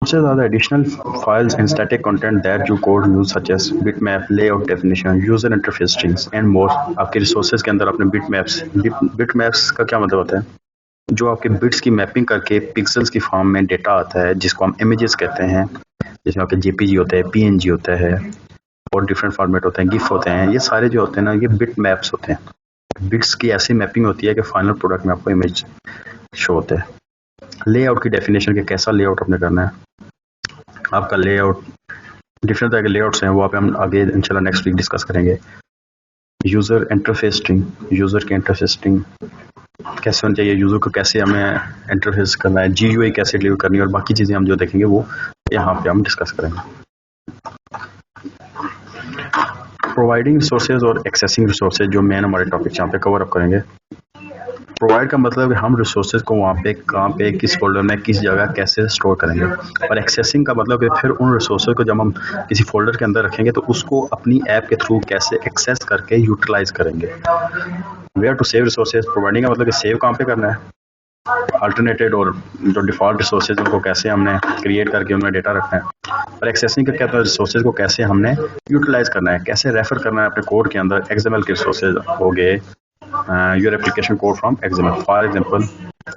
Sources are the additional files and static content that you code use such as bitmap, layout definition, user interface strings and more. आपके resources के अंदर आपने bitmaps का क्या मतलब होता है, जो आपके बिट्स की मैपिंग करके पिक्सेल्स की फॉर्म में डेटा आता है जिसको हम इमेजेस कहते हैं, जिसमें आपके जेपीजी होता है, पीएनजी होता है और डिफरेंट फॉर्मेट होते हैं, गिफ होते हैं। ये सारे जो होते हैं ना, ये बिट मैप्स होते हैं। बिट्स की ऐसी मैपिंग होती है कि फाइनल प्रोडक्ट में आपको इमेज शो होता है। लेआउट की डेफिनेशन के कैसा लेआउट आपने करना है, आपका लेआउट डिफरेंट तरह के लेआउट्स हैं, वो आप हम आगे इंशाल्लाह नेक्स्ट वीक डिस्कस करेंगे। यूज़र इंटरफेस स्ट्रिंग, यूज़र की इंटरफेस स्ट्रिंग कैसे होनी चाहिए, यूज़र को कैसे हमें इंटरफेस करना है, जीयूआई कैसे डिलीवर करनी है और बाकी चीज़ें हम जो देखेंगे वो यहाँ पे हम डिस्कस करेंगे। प्रोवाइडिंग रिसोर्सेज और एक्सेसिंग रिसोर्सेज जो मेन हमारे टॉपिक यहाँ पे कवर अप करेंगे। प्रोवाइड का मतलब है हम रिसोर्सेज को वहाँ पे कहाँ पे किस फोल्डर में किस जगह कैसे स्टोर करेंगे, और एक्सेसिंग का मतलब है फिर उन रिसोर्सेज को जब हम किसी फोल्डर के अंदर रखेंगे तो उसको अपनी ऐप के थ्रू कैसे एक्सेस करके यूटिलाइज करेंगे। Where to save resources, providing का मतलब कि सेव कहाँ पे करना है, अल्टरनेटेड और जो डिफ़ॉल्ट रिसोर्सेज उनको कैसे हमने क्रिएट करके उनमें डेटा रखना है, और एक्सेसिंग का क्या है, रिसोर्सेज को कैसे हमने यूटिलाइज करना है, कैसे रेफर करना है अपने कोड के अंदर। एक्सएमएल के रिसोर्सेज हो गए, your application code from XML. For example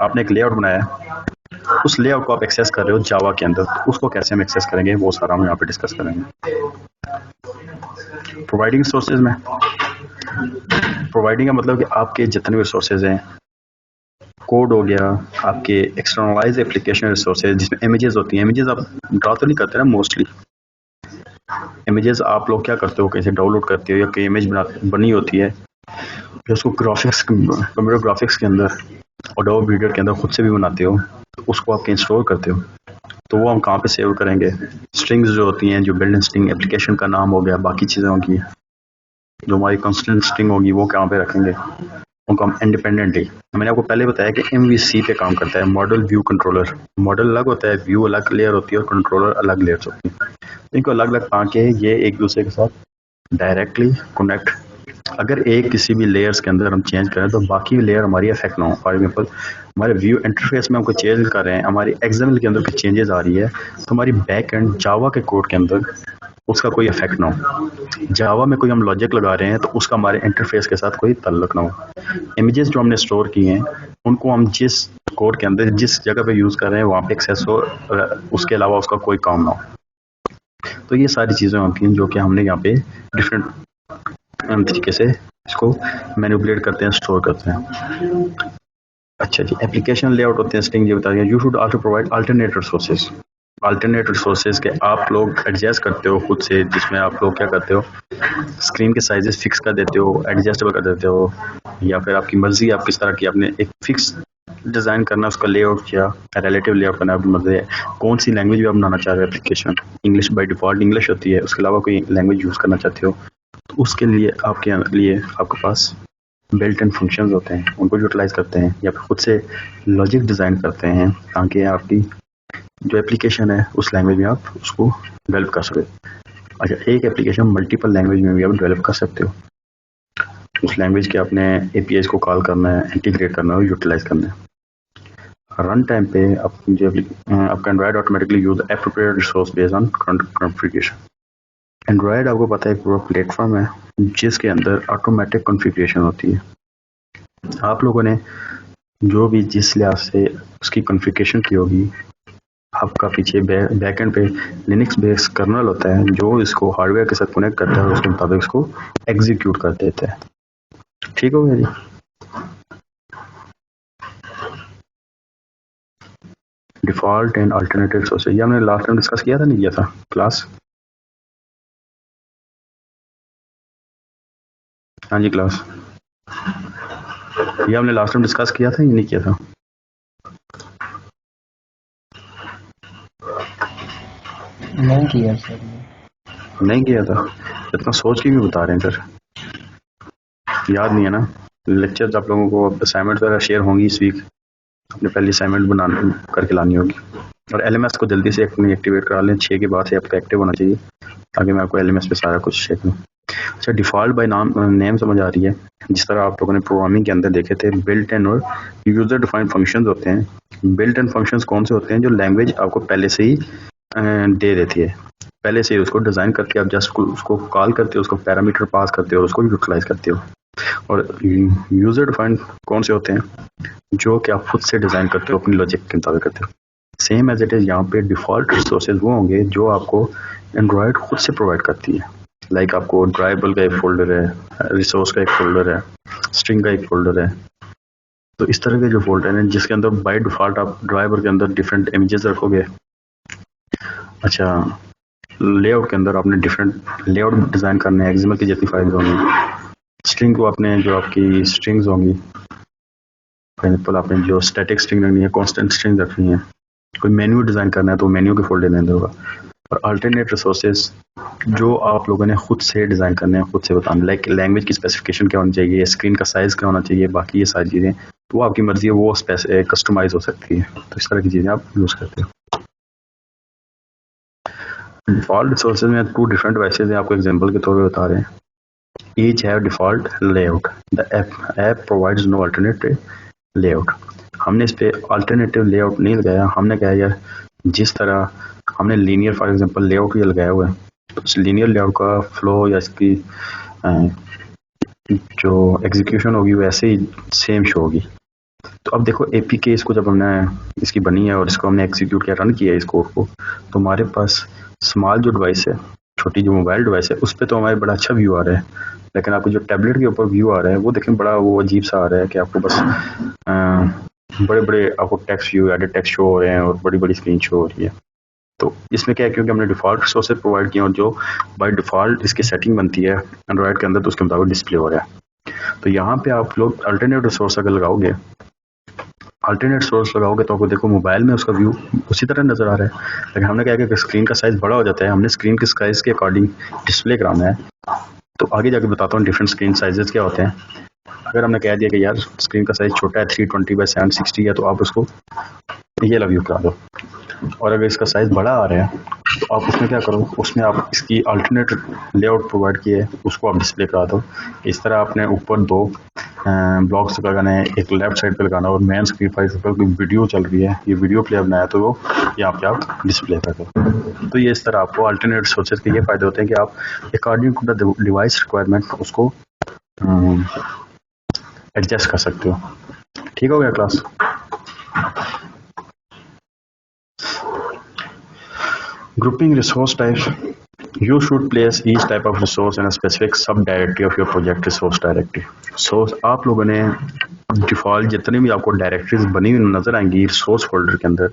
आपने एक लेआउट बनाया है, उस लेआउट को आप एक्सेस कर रहे हो जावा के अंदर, तो उसको कैसे हम एक्सेस करेंगे वो सारा हम यहाँ पे डिस्कस करेंगे। प्रोवाइडिंग रिसोर्सेज में प्रोवाइडिंग का मतलब कि आपके जितने भी रिसोर्सेज हैं, कोड हो गया, आपके एक्सटर्नलाइज एप्लीकेशन रिसोर्सेज जिसमें इमेजेस होती हैं। इमेजेस आप ड्रा तो नहीं करते ना, मोस्टली इमेजेस आप लोग क्या करते हो, कैसे डाउनलोड करते हो या कोई इमेज बनी होती है जो उसको ग्राफिक्स कंप्यूटर ग्राफिक्स के अंदर एडोब रीडर के अंदर खुद से भी बनाते हो, तो उसको आप इंस्टॉल करते हो, तो वो हम कहाँ पे सेव करेंगे। स्ट्रिंग्स जो होती हैं, जो बिल्ट स्ट्रिंग एप्लीकेशन का नाम हो गया, बाकी चीज़ें होंगी, जो हमारी कांस्टेंट स्ट्रिंग होगी वो कहाँ पे रखेंगे, उनको हम इंडिपेंडेंटली। मैंने आपको पहले बताया कि MVC पे काम करता है, मॉडल व्यू कंट्रोलर। मॉडल अलग होता है, व्यू अलग लेयर होती है और कंट्रोलर अलग लेयर्स होती है। इनको अलग अलग ताकि ये एक दूसरे के साथ डायरेक्टली कनेक्ट, अगर एक किसी भी लेयर्स के अंदर हम चेंज करें तो बाकी लेयर हमारी अफेक्ट ना हो। फॉर एग्जांपल हमारे व्यू इंटरफेस में हमको चेंज कर रहे हैं, हमारी एक्सएमएल के अंदर कुछ चेंजेस आ रही है, तो हमारी बैक एंड जावा के कोड के अंदर उसका कोई इफेक्ट ना हो। जावा में कोई हम लॉजिक लगा रहे हैं तो उसका हमारे इंटरफेस के साथ कोई ताल्लुक ना हो। इमेजेस जो हमने स्टोर किए हैं उनको हम जिस कोड के अंदर जिस जगह पे यूज़ कर रहे हैं वहाँ पे एक्सेस हो, उसके अलावा उसका कोई काम ना हो। तो ये सारी चीज़ें होती हैं जो कि हमने यहाँ पे डिफरेंट तरीके से इसको मैनिपुलेट करते हैं, स्टोर करते हैं। अच्छा जी, एप्लीकेशन लेआउट होते हैं, स्ट्रिंग जो बता दिया। You should also provide alternate resources. Alternate resources के आप लोग एडजस्ट करते हो खुद से, जिसमें आप लोग क्या करते हो, स्क्रीन के साइजेस फिक्स कर देते हो, एडजस्टेबल कर देते हो, या फिर आपकी मर्जी आप किस तरह की आपने एक फिक्स डिज़ाइन करना, उसका लेआउट या रिलेटिव लेआउट करना आपकी मर्जी है। कौन सी लैंग्वेज भी आप बनाना चाह रहे हो, application English by default English होती है, उसके अलावा कोई लैंग्वेज यूज़ करना चाहते हो तो उसके लिए आपके पास बिल्ट इन फंक्शंस होते हैं, उनको यूटिलाइज करते हैं या फिर खुद से लॉजिक डिज़ाइन करते हैं ताकि आपकी जो एप्लीकेशन है उस लैंग्वेज में आप उसको डेवलप कर सके। अच्छा, एक एप्लीकेशन मल्टीपल लैंग्वेज में भी आप डेवलप कर सकते हो। उस लैंग्वेज के आपने APIs को कॉल करना है, इंटीग्रेट करना है और यूटिलाइज करना है। रन टाइम पे आपका Android automatically use appropriate resource based on configuration. Android आपको पता है एक पूरा प्लेटफॉर्म है जिसके अंदर ऑटोमेटिक कॉन्फ़िगरेशन होती है। आप लोगों ने जो भी जिस लिहाज से उसकी कॉन्फ़िगरेशन की होगी, आपका पीछे बैकएंड पे लिनक्स बेस्ड कर्नल होता है जो इसको हार्डवेयर के साथ कनेक्ट करता है और उसके मुताबिक इसको एग्जीक्यूट कर देता है। ठीक हो गया जी। डिफ़ॉल्ट एंड अल्टरनेटिव सोर्सेज, ये हमने लास्ट टाइम डिस्कस किया था, नहीं किया था क्लास? हाँ जी क्लास, ये हमने लास्ट टाइम डिस्कस किया था या नहीं किया था? नहीं किया सर। नहीं किया था? इतना सोच के भी बता रहे हैं सर, याद नहीं है ना? लेक्चर्स आप लोगों को असाइनमेंट वगैरह शेयर होंगी इस वीक, अपने पहली असाइनमेंट बनाने करके लानी होगी, और LMS को जल्दी से एक्टिवेट करा लें। 6 के बाद से आपका एक्टिव होना चाहिए ताकि मैं आपको LMS पे सारा कुछ शेयर करूँ। अच्छा, डिफ़ॉल्ट बाय नेम समझ आ रही है? जिस तरह आप लोगों ने प्रोग्रामिंग के अंदर देखे थे, बिल्ट इन और यूज़र डिफाइंड फंक्शंस होते हैं। बिल्ट इन फंक्शंस कौन से होते हैं? जो लैंग्वेज आपको पहले से ही दे देती है पहले से ही, उसको डिज़ाइन करके आप जस्ट उसको कॉल करते हो, उसको पैरामीटर पास करते हो और उसको यूटिलाइज करते हो। और यूज़र डिफाइंड कौन से होते हैं, जो कि आप खुद से डिज़ाइन करते हो, अपनी लॉजिक के मुताबिक करते हो। सेम एज इट इज़ यहाँ पे डिफ़ॉल्ट रिसोर्सेज वो होंगे जो आपको एंड्रॉयड खुद से प्रोवाइड करती है। लाइक आपको ड्राइबल का एक फोल्डर है, रिसोर्स का एक फोल्डर है, स्ट्रिंग का एक फोल्डर है। तो इस तरह के जो फोल्डर हैं जिसके अंदर बाय डिफ़ॉल्ट आप ड्राइवर के अंदर डिफरेंट इमेजेस रखोगे। अच्छा, लेआउट के अंदर आपने डिफरेंट लेआउट डिज़ाइन करने हैं, एक्सएमएल की जितनी फाइल्स होंगी। स्ट्रिंग को आपने जो आपकी स्ट्रिंग्स होंगी, फॉर एग्जाम्पल आपने जो स्टैटिक स्ट्रिंग रखनी है, कॉन्स्टेंट स्ट्रिंग रखनी है, कोई मेन्यू डिज़ाइन करना है तो मेन्यू के फोल्डर में होगा। और अल्टरनेट रिसोर्सेज जो आप लोगों ने खुद से डिज़ाइन करने हैं, खुद से बताना, लाइक लैंग्वेज की स्पेसिफिकेशन क्या होनी चाहिए, स्क्रीन का साइज़ क्या होना चाहिए, बाकी ये सारी चीज़ें तो वो आपकी मर्जी है, वो कस्टमाइज हो सकती है। तो इस तरह की चीज़ें आप यूज़ करते हो। डिफ़ॉल्ट रिसोर्सेज में 2 डिफरेंट डिवाइसेज हैं, आपको एग्जांपल के तौर पे बता रहे हैं। Each have default layout, the app provides no alternative layout. हमने इस पे अल्टरनेटिव लेआउट नहीं लगाया, हमने कहा यार जिस तरह हमने लीनियर फॉर एग्जांपल लेआउट ये लगाया हुआ है, तो उस लीनियर लेआउट का फ्लो या इसकी जो एग्जीक्यूशन होगी वैसे ही सेम शो होगी। तो अब देखो एपीके इसको जब हमने इसकी बनी है और इसको हमने एग्जीक्यूट किया, रन किया इस कोड को, तो हमारे पास स्मॉल जो डिवाइस है, छोटी जो मोबाइल डिवाइस है, उस पर तो हमारे बड़ा अच्छा व्यू आ रहा है। लेकिन आपको जो टैबलेट के ऊपर व्यू आ रहा है वो देखें बड़ा वो अजीब सा आ रहा है कि आपको बस बड़े बड़े आपको text view edit text show हो रहे हैं और बड़ी बड़ी स्क्रीन शो हो रही है। तो इसमें क्या है, क्योंकि हमने डिफ़ॉल्ट रिसोर्सेज प्रोवाइड किए और जो बाय डिफ़ॉल्ट इसकी सेटिंग बनती है एंड्रॉयड के अंदर, तो उसके मुताबिक डिस्प्ले हो रहा है। तो यहाँ पे आप लोग अल्टरनेट रिसोर्स अगर लगाओगे, अल्टरनेट सोर्स लगाओगे तो आपको देखो मोबाइल में उसका व्यू उसी तरह नज़र आ रहा है। लेकिन हमने क्या कि स्क्रीन का साइज़ बड़ा हो जाता है, हमने स्क्रीन के साइज़ के अकॉर्डिंग डिस्प्ले कराना है। तो आगे जाके बताता हूँ डिफरेंट स्क्रीन साइजेस क्या होते हैं। अगर हमने कह दिया कि यार स्क्रीन का साइज़ छोटा है, 320x760 है, तो आप उसको ये व्यू करा दो। और अगर इसका साइज़ बड़ा आ रहा है तो आप उसमें क्या करो, उसमें आप इसकी अल्टरनेट लेआउट प्रोवाइड किए उसको आप डिस्प्ले करा दो। इस तरह आपने ऊपर 2 ब्लॉक्स लगाना है, एक लेफ्ट साइड पे लगाना और मेन स्क्रीन पर कोई वीडियो चल रही है, ये वीडियो प्लेयर बनाया तो वो यहाँ पे आप डिस्प्ले कर दो। तो ये इस तरह आपको अल्टरनेट सोर्सेज के ये फ़ायदे होते हैं कि आप according to the device requirement उसको एडजस्ट कर सकते हो। ठीक हो गया class? Grouping resource types. You should place each type of resource in a specific subdirectory of your project resource directory. So आप लोगों ने डिफ़ॉल्ट जितनी भी आपको डायरेक्टरीज बनी हुई नज़र आएंगी रिसोर्स फोल्डर के अंदर,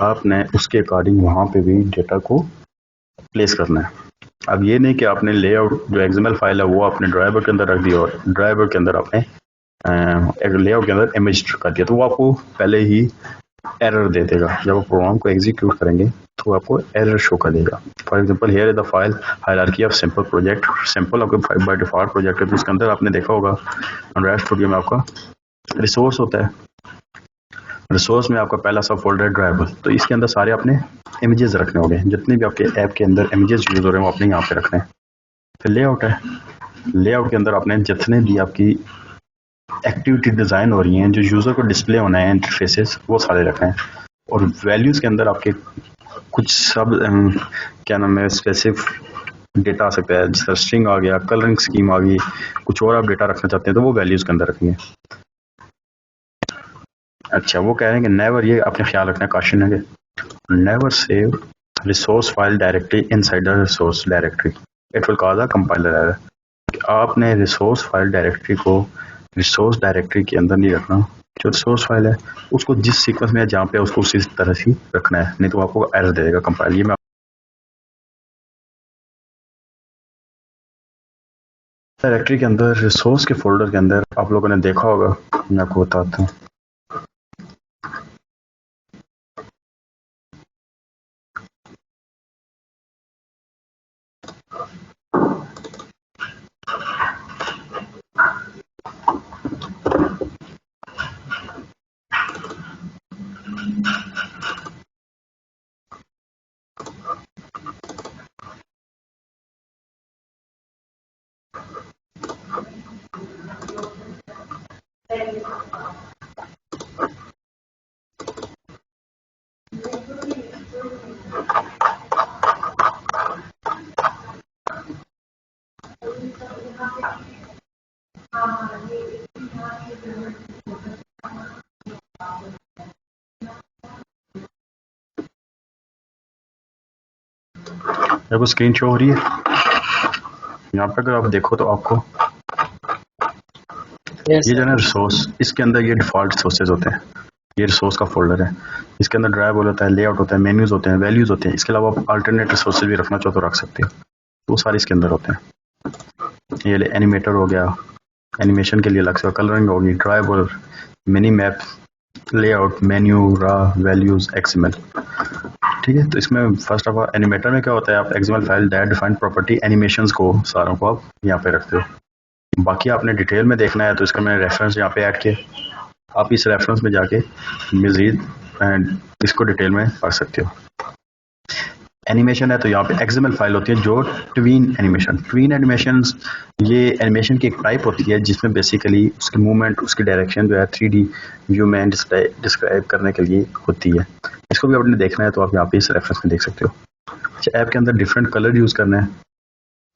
आपने उसके अकॉर्डिंग वहाँ पे भी डेटा को प्लेस करना है। अब ये नहीं कि आपने लेआउट जो एक्सएमएल फाइल है वो आपने ड्राइवर के अंदर रख दिया और ड्राइवर के अंदर आपने लेआउट के अंदर इमेज कर दिया, तो वो आपको पहले ही एरर दे देगा। जब आप प्रोग्राम को एग्जीक्यूट करेंगे तो आपको एरर शो कर देगा। For example here is the file hierarchy of simple project. Simple आपके बाय डिफॉल्ट प्रोजेक्ट है, तो इसके अंदर आपने देखा होगा एंड्रॉयड स्टूडियो में आपका रिसोर्स होता है। रिसोर्स में आपका पहला सब फोल्डर है ड्राइवर, तो इसके अंदर सारे आपने इमेजेस रखने होंगे, जितने भी आपके ऐप के अंदर इमेजेस यूज हो रहे हैं वो आपने यहाँ पे रखने हैं। फिर लेआउट है, लेआउट के अंदर आपने जितने भी आपकी एक्टिविटी डिज़ाइन हो रही हैं, जो यूज़र को डिस्प्ले होना है इंटरफेसेस, वो सारे रखने हैं। और वैल्यूज़ के अंदर आपके कुछ सब क्या नाम है स्पेसिफिक डेटा आ सकता है, जिस तरह स्ट्रिंग आ गया, कलरिंग स्कीम आ गई, कुछ और आप डेटा रखना चाहते हैं तो वो वैल्यूज़ के अंदर रखेंगे। अच्छा, वो कह रहे हैं कि नेवर, ये आपने ख्याल रखना है, क्वेश्चन है कि never save resource file directly inside the resource directory, it will cause a compiler error. आपने रिसोर्स फाइल डायरेक्टरी को रिसोर्स डायरेक्टरी के अंदर नहीं रखना, जो रिसोर्स फाइल है उसको जिस सीक्वेंस में है जहाँ पे उसको उसी तरह से रखना है, नहीं तो आपको एरर दे देगा कंपाइल। ये मैं डायरेक्टरी के अंदर रिसोर्स के फोल्डर के अंदर आप लोगों ने देखा होगा, मैं आपको बताता हूँ। जब वो स्क्रीन शो हो रही है यहाँ पर, अगर आप देखो तो आपको यस ये जो है सर। ना रिसोर्स, इसके अंदर ये डिफ़ॉल्ट रिसोर्सेज होते हैं। ये रिसोर्स का फ़ोल्डर है, इसके अंदर ड्राइव होता है, लेआउट होता है, मेन्यूज़ होते हैं, वैल्यूज़ होते हैं। इसके अलावा आप अल्टरनेट रिसोर्सेज भी रखना चाहो तो रख सकते हो, वो सारे इसके अंदर होते हैं। ये एनिमेटर हो गया, एनिमेशन के लिए अलग से, कलरिंग होगी, driver, mini map, layout, menu, रा, वैल्यूज़, एक्सएमएल। ठीक है, तो इसमें फर्स्ट ऑफ ऑल एनिमेटर में क्या होता है, आप XML file that define property animations को सारों को आप यहाँ पे रखते हो। बाकी आपने डिटेल में देखना है तो इसका मैंने रेफरेंस यहाँ पे ऐड किया, आप इस रेफरेंस में जाके मज़ीद एंड इसको डिटेल में पढ़ सकते हो। एनिमेशन है तो यहाँ पे एक्सएमएल फाइल होती है जो ट्वीन एनिमेशन, ये एनिमेशन की एक टाइप होती है जिसमें बेसिकली उसकी मूवमेंट, उसकी डायरेक्शन जो है 3D व्यू में डिस्क्राइब करने के लिए होती है। इसको भी आपने देखना है तो आप यहाँ पे इस रेफरेंस में देख सकते हो। अच्छा, ऐप के अंदर डिफरेंट कलर यूज़ करना है,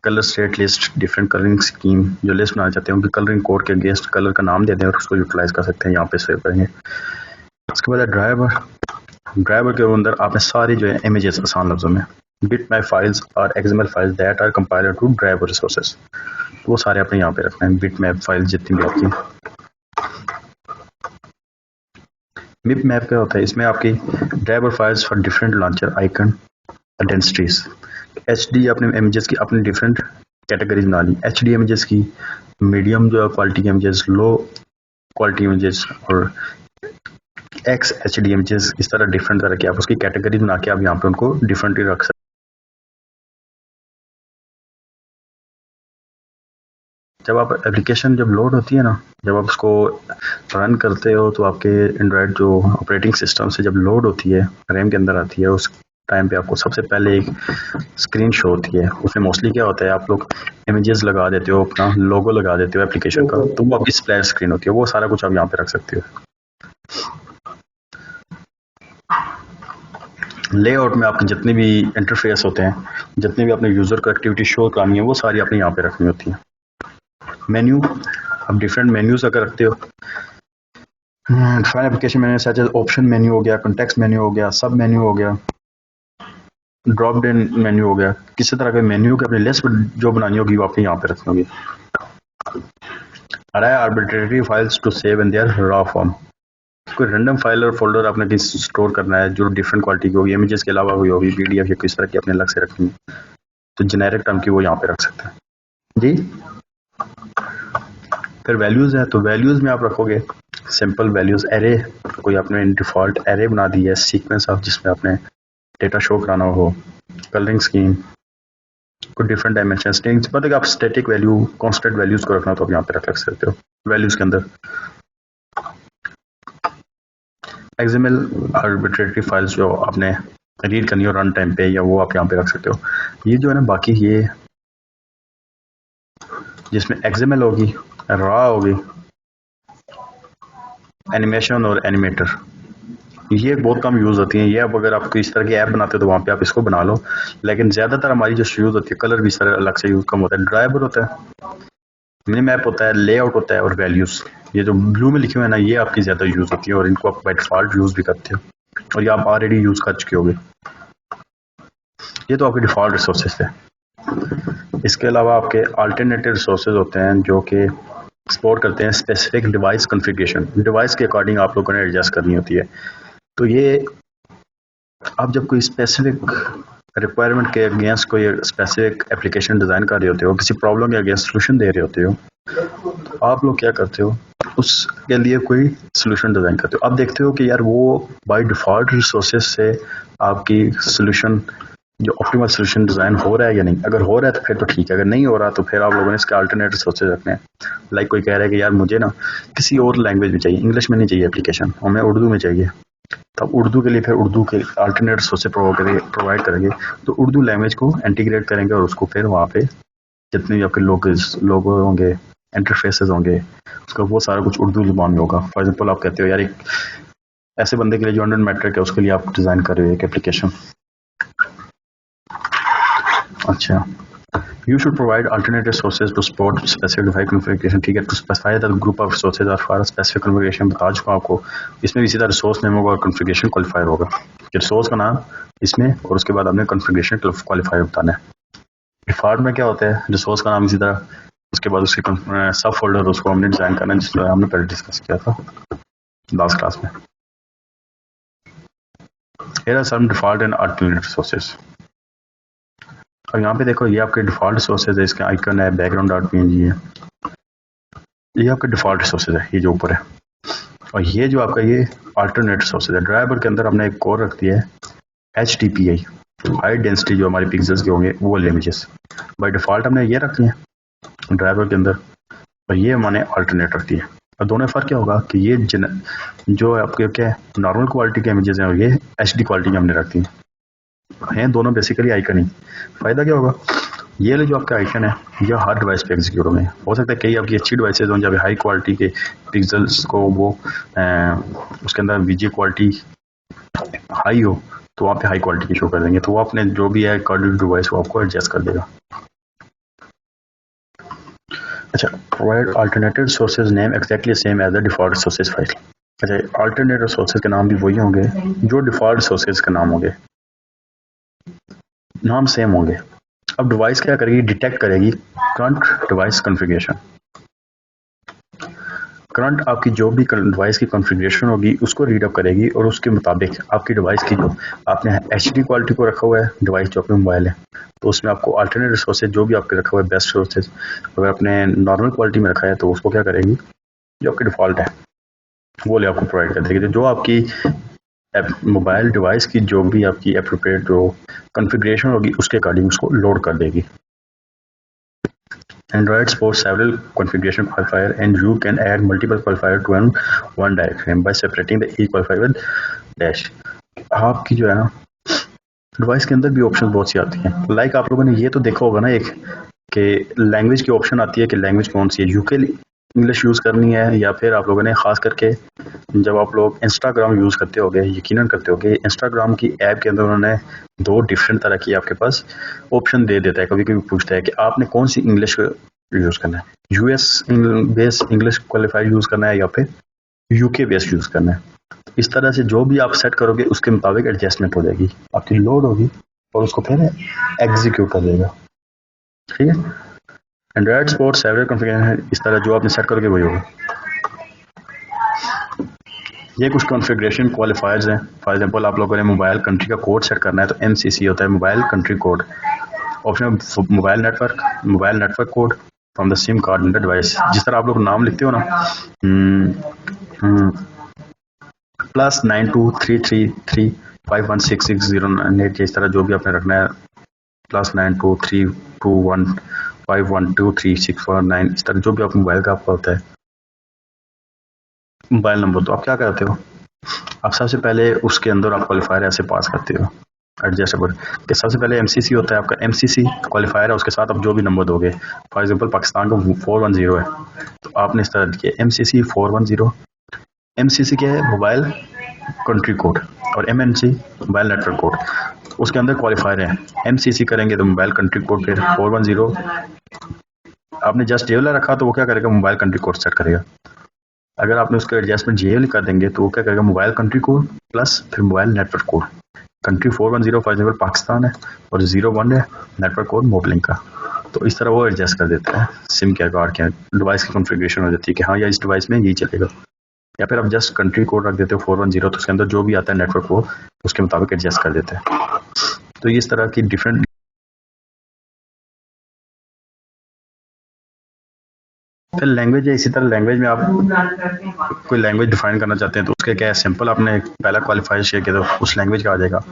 colour state list, different colouring scheme, जो लिस्ट बनाना चाहते हैं उनकी कलरिंग कोड के अगेंस्ट कलर का नाम देते हैं और उसको यूटिलाइज कर सकते हैं, यहाँ पे सेव करेंगे। उसके बाद ड्राइवर के अंदर आपने सारी जो है इमेजेस आसान लफ्जों में, बिट मैप फाइल्स और XML files that are compiler to driver resources, वो सारे अपने यहाँ पे रखना है। बिट मैप फाइल जितनी भी आपकी, बिट मैप क्या होता है, इसमें आपकी driver files for different launcher icon densities. HD अपने इमेजेस की अपनी डिफरेंट कैटेगरीज बना ली, HD इमेजेस की, मीडियम जो क्वालिटी के इमेजेस, लो क्वालिटी इमेजेस और XHD इमेजेस, इस तरह डिफरेंट तरह के आप उसकी कैटेगरीज बना के आप यहाँ पे उनको डिफरेंटली रख सकते। जब आप एप्लीकेशन जब लोड होती है ना, जब आप उसको रन करते हो तो आपके एंड्रॉयड जो ऑपरेटिंग सिस्टम से जब लोड होती है, रैम के अंदर आती है, उस टाइम पे आपको सबसे पहले एक स्क्रीन शो होती है। उसमें मोस्टली क्या होता है, आप लोग इमेजेस लगा देते हो, अपना लोगो लगा देते हो एप्लीकेशन का, तो वो आपकी स्प्लैश स्क्रीन होती है। वो सारा कुछ आप यहाँ पे रख सकते हो। लेआउट में आपके जितने भी इंटरफेस होते हैं, जितने भी अपने यूज़र को एक्टिविटी शो करानी है, वो सारी आपने यहाँ पे रखनी होती है। मेन्यू, आप डिफरेंट मेन्यूज अगर रखते हो, define application menu such as option menu हो गया, कॉन्टेक्स्ट मेन्यू हो गया, सब मेन्यू हो गया, ड्रॉप डाउन मेन्यू हो गया। किसी तरह के मेन्यू की अपनी लिस्ट जो बनानी होगी वो आपने यहाँ पे रखनी होगी। अरे arbitrary files to save in their raw form, कोई रैंडम फाइल और फोल्डर आपने कहीं स्टोर करना है जो डिफरेंट क्वालिटी की होगी, इमेजेस के अलावा हुई होगी, PDF या किस तरह की अपने अलग से रखनी है, तो जेनेरिक टर्म की वो यहाँ पे रख सकते हैं जी। फिर वैल्यूज़ है, तो वैल्यूज़ में आप रखोगे सिंपल वैल्यूज़, एरे, कोई आपने डिफ़ॉल्ट एरे बना दी है, सीक्वेंस ऑफ जिसमें आपने डेटा शो कराना हो, कलरिंग स्कीम, कोई डिफरेंट डायमेंशन, स्ट्रिंग्स, मतलब आप स्टैटिक वैल्यू, कांस्टेंट वैल्यूज़ को रखना तो आप यहाँ पे रख सकते हो वैल्यूज़ के अंदर। XML आर्बिट्रेटरी फाइल्स जो आपने रीड करनी हो रन टाइम पे, या वो आप यहाँ पे रख सकते हो। ये जो है ना, बाकी ये जिसमें XML होगी, रॉ होगी, एनिमेशन और एनिमेटर, ये बहुत कम यूज़ होती हैं। ये अब अगर आप इस तरह की ऐप बनाते हो तो वहाँ पे आप इसको बना लो, लेकिन ज़्यादातर हमारी जो यूज़ होती है, कलर भी सारे अलग से यूज़ कम होता है, ड्राइवर होता है, मिनी मैप होता है, लेआउट होता है और वैल्यूज़, ये जो ब्लू में लिखे हुए हैं ना, ये आपकी ज़्यादा यूज़ होती है और इनको आप बाय डिफ़ॉल्ट यूज़ भी करते हो और ये आप ऑलरेडी यूज़ कर चुके होगे। ये तो आपके डिफ़ॉल्ट रिसोर्सेज है। इसके अलावा आपके अल्टरनेटिव रिसोर्सेज होते हैं जो कि सपोर्ट करते हैं स्पेसिफिक डिवाइस कॉन्फ़िगरेशन, डिवाइस के अकॉर्डिंग आप लोगों ने एडजस्ट करनी होती है। तो ये आप जब कोई स्पेसिफिक रिक्वायरमेंट के अगेंस्ट कोई स्पेसिफिक एप्लीकेशन डिज़ाइन कर रहे होते हो, किसी प्रॉब्लम के अगेंस्ट सोल्यूशन दे रहे होते हो, तो आप लोग क्या करते हो, उसके लिए कोई सोल्यूशन डिज़ाइन करते हो। आप देखते हो कि यार वो बाय डिफ़ॉल्ट रिसोर्सेज से आपकी सोल्यूशन जो ऑप्टिमल सोल्यूशन डिज़ाइन हो रहा है या नहीं। अगर हो रहा है तो फिर तो ठीक है, अगर नहीं हो रहा तो फिर आप लोगों ने इसके अल्टरनेट रिसोर्सेज रखने हैं। लाइक कोई कह रहा है कि यार मुझे ना किसी और लैंग्वेज में चाहिए, इंग्लिश में नहीं चाहिए एप्लीकेशन, हमें उर्दू में चाहिए, तो आप उर्दू के लिए फिर उर्दू के अल्टरनेट रिसोर्सेज प्रोवाइड करेंगे, तो उर्दू लैंग्वेज को इंटीग्रेट करेंगे और उसको फिर वहाँ पे जितने भी आपके लोगो होंगे, इंटरफेसेस होंगे, उसका वो सारा कुछ उर्दू ज़ुबान में होगा। फॉर एग्जाम्पल आप कहते हो यार एक ऐसे बंदे के लिए जो अंडर मैट्रिक है उसके लिए आप डिज़ाइन कर रहे हो एक एप्लीकेशन, अच्छा You should provide alternative sources to support specific device configuration. ठीक है, to specify the group of sources are for a specific configuration बता चुका हूँ आपको. इसमें भी सीधा रिसोर्स नेम होगा और कॉन्फ़िगरेशन क्वालिफायर होगा. रिसोर्स का नाम इसमें और उसके बाद आपने कॉन्फ़िगरेशन क्वालिफायर बताना है. डिफॉल्ट में क्या होता है, रिसोर्स का नाम इसी तरह, उसके बाद उसके सब फोल्डर उसको हमने डिज़ाइन करना है, जिसको हमने पहले डिस्कस किया था लास्ट क्लास में. Here are some default and alternate sources. और यहाँ पे देखो ये आपके डिफ़ॉल्ट सोर्सेज है, इसका आइकन है, background.png है, ये आपके डिफ़ॉल्ट सोर्सेज है, ये जो ऊपर है. और ये जो आपका ये अल्टरनेट सोर्सेज है, ड्राइवर के अंदर हमने एक कोड रख दिया है HDPI, हाई डेंसिटी, जो हमारे पिक्सेल्स के होंगे वो इमेजेस बाय डिफ़ॉल्ट हमने ये रखी है ड्राइवर के अंदर, और ये मैंने अल्टरनेट रख दिया है. और दोनों फ़र्क क्या होगा कि ये जो आपके क्या है नॉर्मल क्वालिटी के इमेजेस हैं और ये HD क्वालिटी में हमने रख दी हैं, दोनों बेसिकली आइकन ही. फ़ायदा क्या होगा, ये जो आपका आइकन है ये हर डिवाइस पे एग्जीक्यूट होंगे. हो सकता है कई आपकी अच्छी डिवाइसेज हों जब हाई क्वालिटी के पिक्सल्स को वो उसके अंदर VGA क्वालिटी हाई हो तो वहाँ पे हाई क्वालिटी की शो कर देंगे, तो वो अपने जो भी है अकॉर्डिंग टू डिवाइस वो आपको एडजस्ट कर देगा. अच्छा, provide alternative sources name exactly same as the default sources file. अच्छा, अल्टरनेटिव सोर्सेज के नाम भी वही होंगे जो डिफॉल्ट सोर्सेज के नाम होंगे, नाम सेम होंगे. अब डिवाइस क्या करेगी, डिटेक्ट करेगी करंट डिवाइस कॉन्फ़िगरेशन. करंट आपकी जो भी डिवाइस की कॉन्फ़िगरेशन होगी उसको रीड अप करेगी और उसके मुताबिक आपकी डिवाइस की जो आपने HD क्वालिटी को रखा हुआ है डिवाइस जो अपने मोबाइल है, तो उसमें आपको अल्टरनेट सोर्सेज जो भी आपके रखा हुआ है बेस्ट सोर्सेज, अगर आपने नॉर्मल क्वालिटी में रखा है तो उसको क्या करेगी, जो आपकी डिफ़ॉल्ट है वो ले आपको प्रोवाइड कर देगी. तो जो आपकी मोबाइल डिवाइस की जो भी आपकी एप्रोप्रिएट जो कॉन्फ़िगरेशन होगी उसके अकॉर्डिंग उसको लोड कर देगी. Android supports several configuration qualifier and you can add multiple qualifier to one diagram by separating the each qualifier with dash. आपकी जो है ना डिवाइस के अंदर भी ऑप्शन बहुत सी आती हैं. लाइक आप लोगों ने ये तो देखा होगा ना एक कि लैंग्वेज की ऑप्शन आती है कि लैंग्वेज कौन सी है, UK इंग्लिश यूज़ करनी है, या फिर आप लोगों ने ख़ास करके जब आप लोग इंस्टाग्राम यूज़ करते होगे, यकीनन करते होगे, इंस्टाग्राम की ऐप के अंदर उन्होंने 2 डिफरेंट तरह की आपके पास ऑप्शन दे देता है. कभी कभी पूछता है कि आपने कौन सी इंग्लिश यूज़ करना है, US base English qualifier use करना है या फिर UK बेस यूज़ करना है. इस तरह से जो भी आप सेट करोगे उसके मुताबिक एडजस्टमेंट हो जाएगी, आपकी लोड होगी और उसको फिर एग्जीक्यूट कर देगा. ठीक है, एंड्रॉइड सपोर्ट सेवरल कॉन्फ़िगरेशन, इस तरह जो आपने सेट करोगे वही होगा. ये कुछ कॉन्फ़िगरेशन क्वालिफायर्स हैं. फॉर एग्जांपल आप लोगों ने मोबाइल कंट्री का कोड सेट करना है तो MCC होता है, mobile country code. Option mobile network code from the SIM card in the device. जिस तरह आप लोग नाम लिखते हो ना, +923335166098, इस तरह जो भी आपने रखना है, +923215123649, इस तरह जो भी आप मोबाइल का आपका होता है मोबाइल नंबर, तो आप क्या करते हो, आप सबसे पहले उसके अंदर आप क्वालिफायर ऐसे पास करते हो एडजस्टेबल कि सबसे पहले MCC होता है आपका, MCC क्वालिफायर है, उसके साथ आप जो भी नंबर दोगे. फॉर एग्जांपल पाकिस्तान का 410 है तो आपने इस तरह लिखिए MCC 410. MCC क्या है, मोबाइल कंट्री कोड, और MNC मोबाइल नेटवर्क कोड. उसके अंदर क्वालिफायर है, MCC करेंगे तो मोबाइल कंट्री कोड, फिर 410 आपने जस्ट जेवला रखा तो वो क्या करेगा, मोबाइल कंट्री कोड सेट करेगा. अगर आपने उसका एडजस्टमेंट जेवल कर देंगे तो वो क्या करेगा, मोबाइल कंट्री कोड प्लस फिर mobile network code. Country 410 for example Pakistan है और 01 है नेटवर्क कोड मोबलिंक का. तो इस तरह वो एडजस्ट कर देता है सिम के कार्ड के डिवाइस की कॉन्फ़िगरेशन हो जाती है कि हाँ या इस डिवाइस में यही चलेगा. या फिर आप जस्ट कंट्री कोड रख देते हो 410, तो उसके अंदर जो भी आता है नेटवर्क को उसके मुताबिक एडजस्ट कर देते हैं. तो ये इस तरह की डिफरेंट फिर लैंग्वेज है. इसी तरह लैंग्वेज में आप कोई लैंग्वेज डिफाइन करना चाहते हैं तो उसके क्या है, सिंपल आपने पहला क्वालिफायर शेयर किया तो उस लैंग्वेज का आ जाएगा.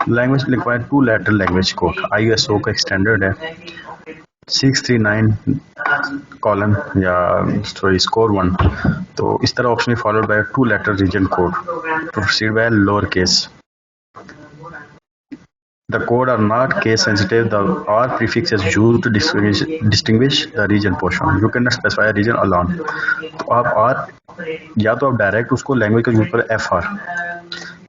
लैंग्वेज लिखवा है 2 लेटर लैंग्वेज कोड, ISO का एक स्टैंडर्ड है 639 या स्कोर 1. तो इस तरह option followed by 2 letter region code proceed by lower case. The code are not case sensitive. The R prefix is used to distinguish the region portion. You cannot specify a region alone. तो आप R या तो आप direct उसको language का use करें FR.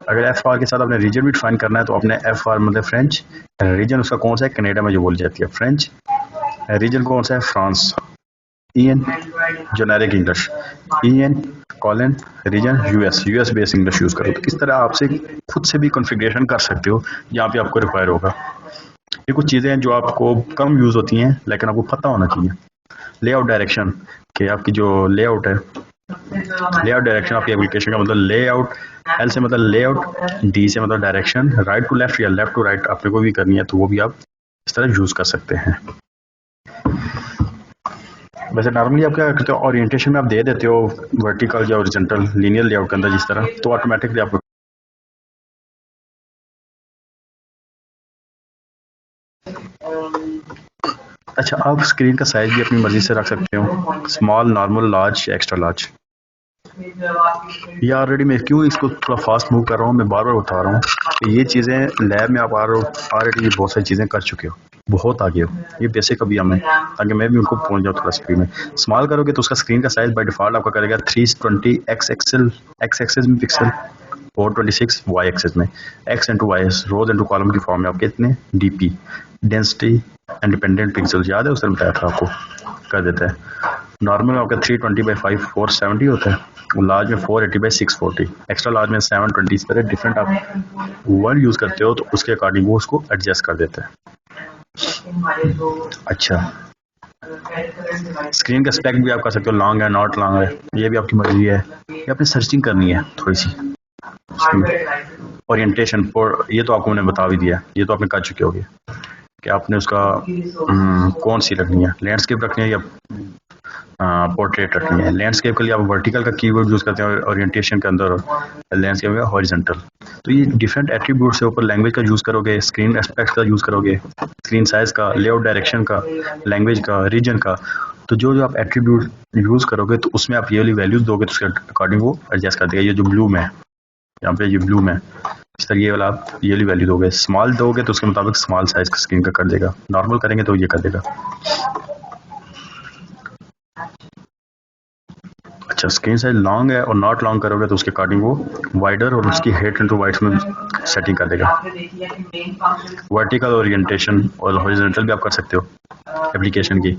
अगर FR के साथ आपने रीजन भी डिफाइन करना है तो आपने FR मतलब फ्रेंच, रीजन उसका कौन सा है, कनाडा में जो बोली जाती है फ्रेंच, रीजन कौन सा है? France. EN generic English, EN colon region US based English use करो। तो इस तरह आपसे खुद से भी कॉन्फ़िगरेशन कर सकते हो जहाँ पे आपको रिक्वायर होगा। ये कुछ चीज़ें हैं जो आपको कम यूज़ होती हैं लेकिन आपको पता होना चाहिए। लेआउट डायरेक्शन कि आपकी जो लेआउट है, लेआउट डायरेक्शन आपकी एप्लीकेशन का मतलब लेआउट, L से मतलब लेआउट, D से मतलब डायरेक्शन, राइट टू लेफ्ट या लेफ्ट टू राइट आपने को भी करनी है तो वो भी आप इस तरह यूज़ कर सकते हैं। वैसे नॉर्मली आप क्या करते हो, ओरिएंटेशन में आप दे देते हो वर्टिकल या हॉरिजॉन्टल लीनियर लेआउट के अंदर जिस तरह, तो ऑटोमेटिकली आपको अच्छा आप स्क्रीन का साइज भी अपनी मर्जी से रख सकते हो, small, normal, large, extra large. ये ऑलरेडी मैं क्यों इसको थोड़ा फास्ट मूव कर रहा हूँ, मैं बार बार बता रहा हूँ कि ये चीज़ें लैब में आप ऑलरेडी बहुत सारी चीज़ें कर चुके हो, बहुत आगे हो, ये बेसिक अभी हमें ताकि मैं भी उनको पहुँच जाऊँ थोड़ा स्पीड में। स्मॉल करोगे तो उसका स्क्रीन का साइज बाय डिफ़ॉल्ट आपका करेगा 320 एक्स एक्सेस में पिक्सल, 426 वाई एक्सेस में, एक्स इंटू वाई रोज इंटू कॉलम की फॉर्म में आपके इतने DP डेंसिटी इंडिपेंडेंट पिक्सल, याद है उस टाइम बताया था आपको, कर देता है। नॉर्मल में आपका 320/5 470 होता है, लार्ज में 480/640, एक्स्ट्रा लार्ज में 720। इस तरह डिफरेंट आप वर्ड यूज़ करते हो तो उसके अकॉर्डिंग वो उसको एडजस्ट कर देता है। अच्छा स्क्रीन का स्पेक भी आप कर सकते हो, लॉन्ग है नॉट लॉन्ग है, ये भी आपकी मर्जी है, ये आपने सर्चिंग करनी है थोड़ी सी। ओरिएंटेशन फॉर ये तो आपको मैंने बता भी दिया, ये तो आपने कर चुके होगे कि आपने उसका कौन सी रखनी है, लैंडस्केप रखनी है या पोर्ट्रेट रखनी है। लैंडस्केप के लिए आप वर्टिकल का कीवर्ड यूज़ करते हैं ओरिएंटेशन के अंदर, लैंडस्केप में हॉरिजॉन्टल। तो ये डिफरेंट एट्रीब्यूट से ऊपर लैंग्वेज का यूज़ करोगे, स्क्रीन एस्पेक्ट का यूज़ करोगे, स्क्रीन साइज का, लेआउट डायरेक्शन का, लैंग्वेज का, रीजन का, तो जो जो आप एट्रीब्यूट यूज़ करोगे तो उसमें आप ये वाली वैल्यूज़ दोगे तो उसके अकॉर्डिंग वो एडजस्ट कर देगा। ये जो ब्लू में यहाँ पे, ये ब्लू में इस तरह ये वाला आप ये वाली वैल्यू दोगे, स्मॉल दोगे तो उसके मुताबिक स्मॉल साइज का स्क्रीन का कर देगा, नॉर्मल करेंगे तो ये कर देगा। अच्छा स्क्रीन साइज लॉन्ग है और नॉट लॉन्ग करोगे तो उसके अकॉर्डिंग वो वाइडर और उसकी हाइट इनटू वाइड्स में सेटिंग कर देगा। वर्टिकल ओरिएंटेशन और हॉरिजॉन्टल भी आप कर सकते हो एप्लीकेशन की।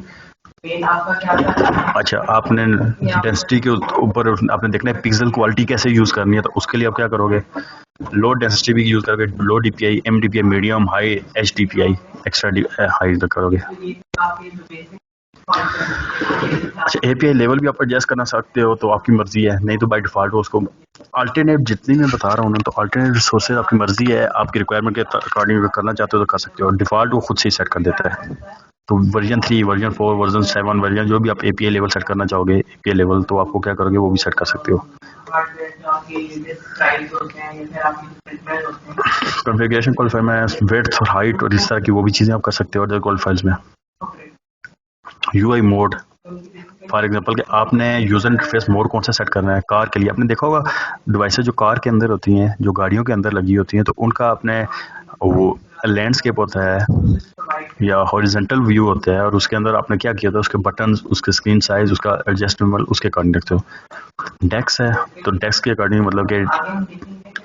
अच्छा आपने डेंसिटी के ऊपर आपने देखना है पिक्सल क्वालिटी कैसे यूज़ करनी है, तो उसके लिए आप क्या करोगे, लो डेंसिटी भी यूज़ करोगे, लो DPI, MDPI, medium, high, HDPI, extra high तक करोगे। अच्छा API लेवल भी आप एडजस्ट करना सकते हो तो आपकी मर्जी है, नहीं तो बाय डिफ़ॉल्ट उसको अल्टरनेट जितनी मैं बता रहा हूँ ना, तो अल्टरनेट रिसोर्सेज आपकी मर्जी है, आपकी रिक्वायरमेंट के अकॉर्डिंग करना चाहते हो तो कर सकते हो, डिफ़ॉल्ट वो खुद से ही सेट कर देता है। तो वर्जन 3, वर्जन 4, वर्जन 7, वर्जन जो भी आप API लेवल सेट करना चाहोगे, API लेवल तो आपको क्या करोगे वो भी सेट कर सकते हो। कॉन्फ़िगरेशन क्वालिफायर में विड्थ और हाइट और इस तरह की वो भी चीज़ें आप कर सकते हो अदर क्वालिफायर्स में। UI मोड फॉर एग्जांपल कि आपने यूज़र इंटरफेस मोड कौन सा सेट करना है कार के लिए, आपने देखा होगा डिवाइसेस जो कार के अंदर होती हैं, जो गाड़ियों के अंदर लगी होती हैं, तो उनका अपने वो लैंडस्केप होता है या हॉरिजॉन्टल व्यू होता है और उसके अंदर आपने क्या किया था, उसके बटन्स, उसके स्क्रीन साइज, उसका एडजस्टेबल उसके अकॉर्डिंग रखते हो। डेस्क है तो डेस्क के अकॉर्डिंग मतलब कि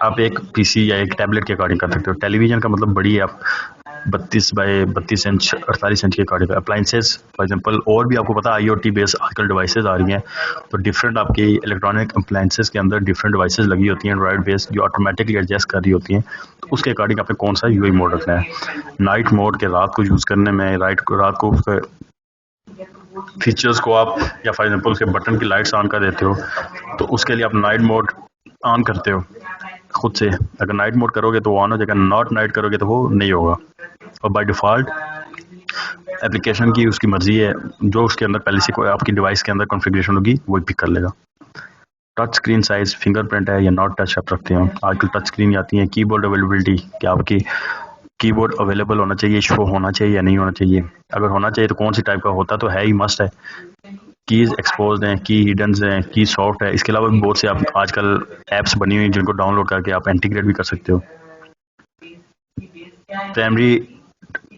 आप एक PC या एक टैबलेट के अकॉर्डिंग कर सकते हो। टेलीविज़न का मतलब बड़ी है, आप 32x32 इंच 48 इंच के अकॉर्डिंग। अप्लाइंसेस फॉर एग्जांपल, और भी आपको पता है IoT बेस्ड आजकल डिवाइसेस आ रही हैं, तो डिफरेंट आपकी इलेक्ट्रॉनिक अप्लाइंसेस के अंदर डिफरेंट डिवाइसेस लगी होती हैं एंड्रॉइड बेस्ड जो ऑटोमेटिकली एडजस्ट कर रही होती हैं, तो उसके अकॉर्डिंग आपने कौन सा UI मोड रखना है। नाइट मोड के रात को यूज़ करने में, रात को उसके फीचर्स को आप या फॉर एग्जांपल उसके बटन की लाइट्स ऑन कर देते हो, तो उसके लिए आप नाइट मोड ऑन करते हो खुद से। अगर नाइट मोड करोगे तो वो ऑन हो जाएगा, नॉट नाइट करोगे तो वो नहीं होगा। और बाय डिफ़ॉल्ट एप्लीकेशन की उसकी मर्जी है, जो उसके अंदर पहले से आपकी डिवाइस के अंदर कॉन्फ़िगरेशन होगी वही पिक कर लेगा। टच स्क्रीन साइज फिंगरप्रिंट है या नॉट टच आप रखते हो, आजकल टच स्क्रीन आती है। कीबोर्ड अवेलेबिलिटी, क्या आपकी कीबोर्ड अवेलेबल होना चाहिए, शो होना चाहिए या नहीं होना चाहिए, अगर होना चाहिए तो कौन सी टाइप का होता तो है ही, मस्ट है। कीज़ एक्सपोज हैं, की हिडन हैं, की सॉफ्ट है, इसके अलावा भी बहुत से आप आजकल ऐप्स बनी हुई हैं जिनको डाउनलोड करके आप इंटीग्रेट भी कर सकते हो। प्राइमरी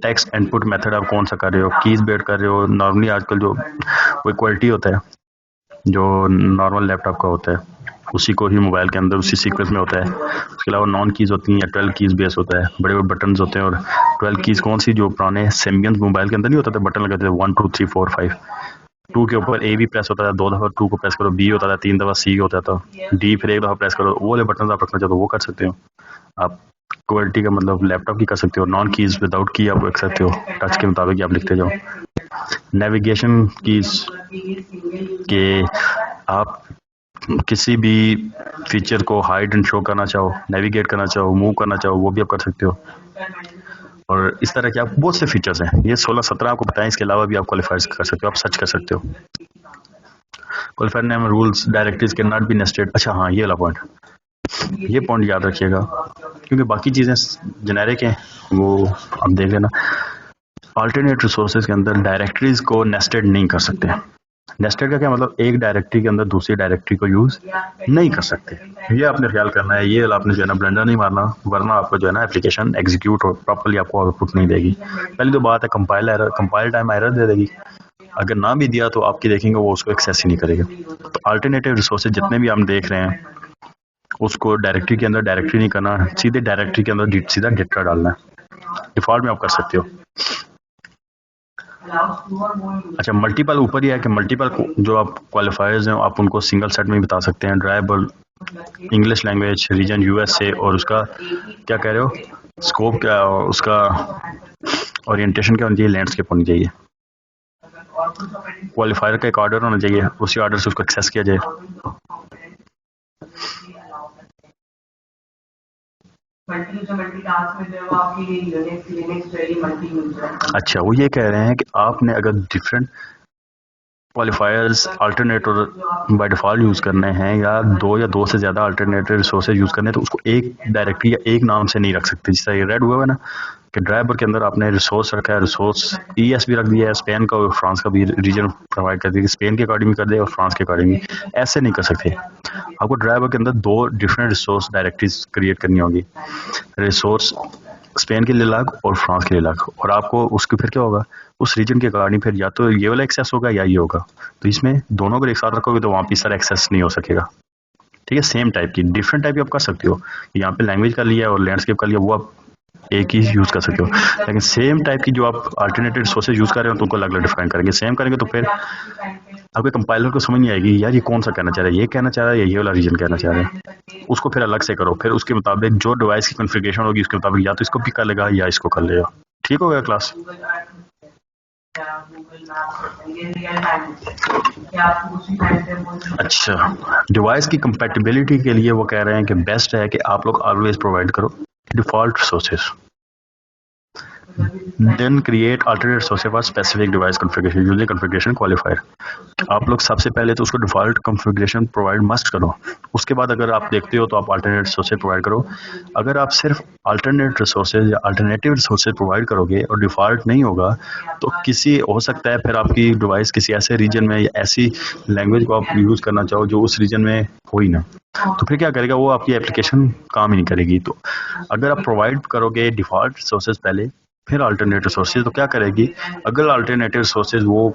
टेक्स्ट इनपुट मेथड आप कौन सा कर रहे हो, कीज बेट कर रहे हो, नॉर्मली आजकल जो कोई क्वालिटी होता है जो नॉर्मल लैपटॉप का होता है, उसी को ही मोबाइल के अंदर उसी सीक्वेंस में होता है। उसके अलावा नॉन कीज़ होती हैं या 12 कीज़ बेस होता है, बड़े बड़े बटन होते हैं। और 12 कीज़ कौन सी, जो पुराने सैम्बियन मोबाइल के अंदर नहीं होता था, बटन लगाते थे 1 2 3 4 5। 2 के ऊपर ए भी प्रेस होता था, 2 दफ़ा 2 को प्रेस करो, बी होता था, 3 दफ़ा सी होता था, डी फिर 1 दफ़ा प्रेस करो। वो वाले बटन आप रखना चाहते हो वो कर सकते हो आप। क्वालिटी का मतलब लैपटॉप की कर सकते हो। नॉन कीज़ विदाउट की आप रख सकते हो, टच के मुताबिक आप लिखते जाओ। नेविगेशन कीज़ के आप किसी भी फीचर को हाइड एंड शो करना चाहो, नेविगेट करना चाहो, मूव करना चाहो, वो भी आप कर सकते हो। और इस तरह के आप बहुत से फीचर्स हैं, ये 16-17 आपको बताएं। इसके अलावा भी आप क्वालिफायर कर सकते हो, आप सर्च कर सकते हो। Qualifier name, rules, directories can not be nested. अच्छा हाँ, ये वाला पॉइंट, ये पॉइंट याद रखिएगा, क्योंकि बाकी चीज़ें जेनेरिक हैं, वो आप देख लेना। अल्टरनेट रिसोर्सेज के अंदर डायरेक्टरीज को नेस्टेड नहीं कर सकते। नेस्टेड का क्या मतलब, एक डायरेक्टरी के अंदर दूसरी डायरेक्टरी को यूज़ नहीं कर सकते। ये आपने ख्याल करना है, ये आपने जो है ना ब्लेंडर नहीं मारना, वरना आपको जो है ना एप्लीकेशन एग्जीक्यूट और प्रॉपर्ली आपको आउटपुट नहीं देगी। पहली तो बात है कंपाइल टाइम एरर दे देगी। अगर ना भी दिया तो आपकी देखेंगे वो उसको एक्सेस ही नहीं करेगा। तो अल्टरनेटिव रिसोर्सेज जितने भी हम देख रहे हैं, उसको डायरेक्टरी के अंदर डायरेक्टरी नहीं करना, सीधे डायरेक्टरी के अंदर सीधा डेटा डालना है। डिफॉल्ट में आप कर सकते हो। अच्छा, मल्टीपल ऊपर ही है कि मल्टीपल जो आप क्वालिफायर्स हैं आप उनको सिंगल सेट में ही बता सकते हैं। ड्राइबल, इंग्लिश लैंग्वेज, रीजन यूएसए, और उसका क्या कह रहे हो, स्कोप क्या, उसका ओरिएंटेशन क्या होनी चाहिए, लैंडस्केप होनी चाहिए। क्वालिफायर का एक ऑर्डर होना चाहिए, उसी ऑर्डर से उसको एक्सेस किया जाए। अच्छा, वो ये कह रहे हैं कि आपने अगर different क्वालिफायर्स alternator by default use करने हैं, या दो से ज़्यादा अल्टरनेटिव रिसोर्सेज यूज़ करने हैं, तो उसको एक डायरेक्टरी या एक नाम से नहीं रख सकते। जिस तरह ये रेड हुआ है ना कि ड्राइवर के अंदर आपने रिसोर्स रखा है, रिसोर्स ES भी रख दिया है, स्पेन का और फ्रांस का भी रीजन प्रोवाइड कर दिया, स्पेन के अकॉर्डिंग कर दे और फ्रांस के अकॉर्डिंग। ऐसे नहीं कर सकते। आपको ड्राइवर के अंदर 2 डिफरेंट रिसोर्स डायरेक्टरीज क्रिएट करनी होगी, रिसोर्स स्पेन के लिए अलग और फ्रांस के लिए अलग। और आपको उसके फिर क्या होगा, उस रीजन के अकॉर्डिंग फिर या तो ये वाला एक्सेस होगा या ये होगा। तो इसमें दोनों को एक साथ रखोगे तो वहाँ पे सारा एक्सेस नहीं हो सकेगा। ठीक है, सेम टाइप की डिफरेंट टाइप की आप कर सकते हो। यहाँ पे लैंग्वेज कर लिया और लैंडस्केप कर लिया, वो आप एक ही यूज़ कर सकते हो। लेकिन सेम टाइप की जो आप अल्टरनेटिव सोर्सेज यूज़ कर रहे हो तो उनको अलग अलग डिफाइन करेंगे। सेम करेंगे तो फिर आपके कंपाइलर को समझ नहीं आएगी यार ये कौन सा कहना चाह रहा है, ये कहना चाह रहा है या ये वाला रीजन कहना चाह रहा है। उसको फिर अलग से करो, फिर उसके मुताबिक जो डिवाइस की कॉन्फ़िगरेशन होगी उसके मुताबिक या तो इसको पिक कर लेगा या इसको कर लेगा। ठीक हो गया क्लास? अच्छा, डिवाइस की कंपैटिबिलिटी के लिए वो कह रहे हैं कि बेस्ट है कि आप लोग ऑलवेज प्रोवाइड करो default resources, then create alternate sources for specific device configuration using configuration qualifier. आप लोग सबसे पहले तो उसको डिफ़ॉल्ट कॉन्फ़िगरेशन प्रोवाइड मस्ट करो, उसके बाद अगर आप देखते हो तो आप अल्टरनेट रिसोर्सेज प्रोवाइड करो। अगर आप सिर्फ अल्टरनेट रिसोर्सेज या अल्टरनेटिव रिसोर्सेज प्रोवाइड करोगे और डिफ़ॉल्ट नहीं होगा तो किसी हो सकता है फिर आपकी डिवाइस किसी ऐसे रीजन में या ऐसी लैंग्वेज को आप यूज़ करना चाहो जो उस रीजन में हो ही ना, तो फिर क्या करेगा वो, आपकी एप्लीकेशन काम ही नहीं करेगी। तो अगर आप प्रोवाइड करोगे डिफ़ॉल्ट रिसोर्सेज पहले फिर अल्टरनेटिव सोर्सेज, तो क्या करेगी, अगर अल्टरनेटिव सोर्सेज वो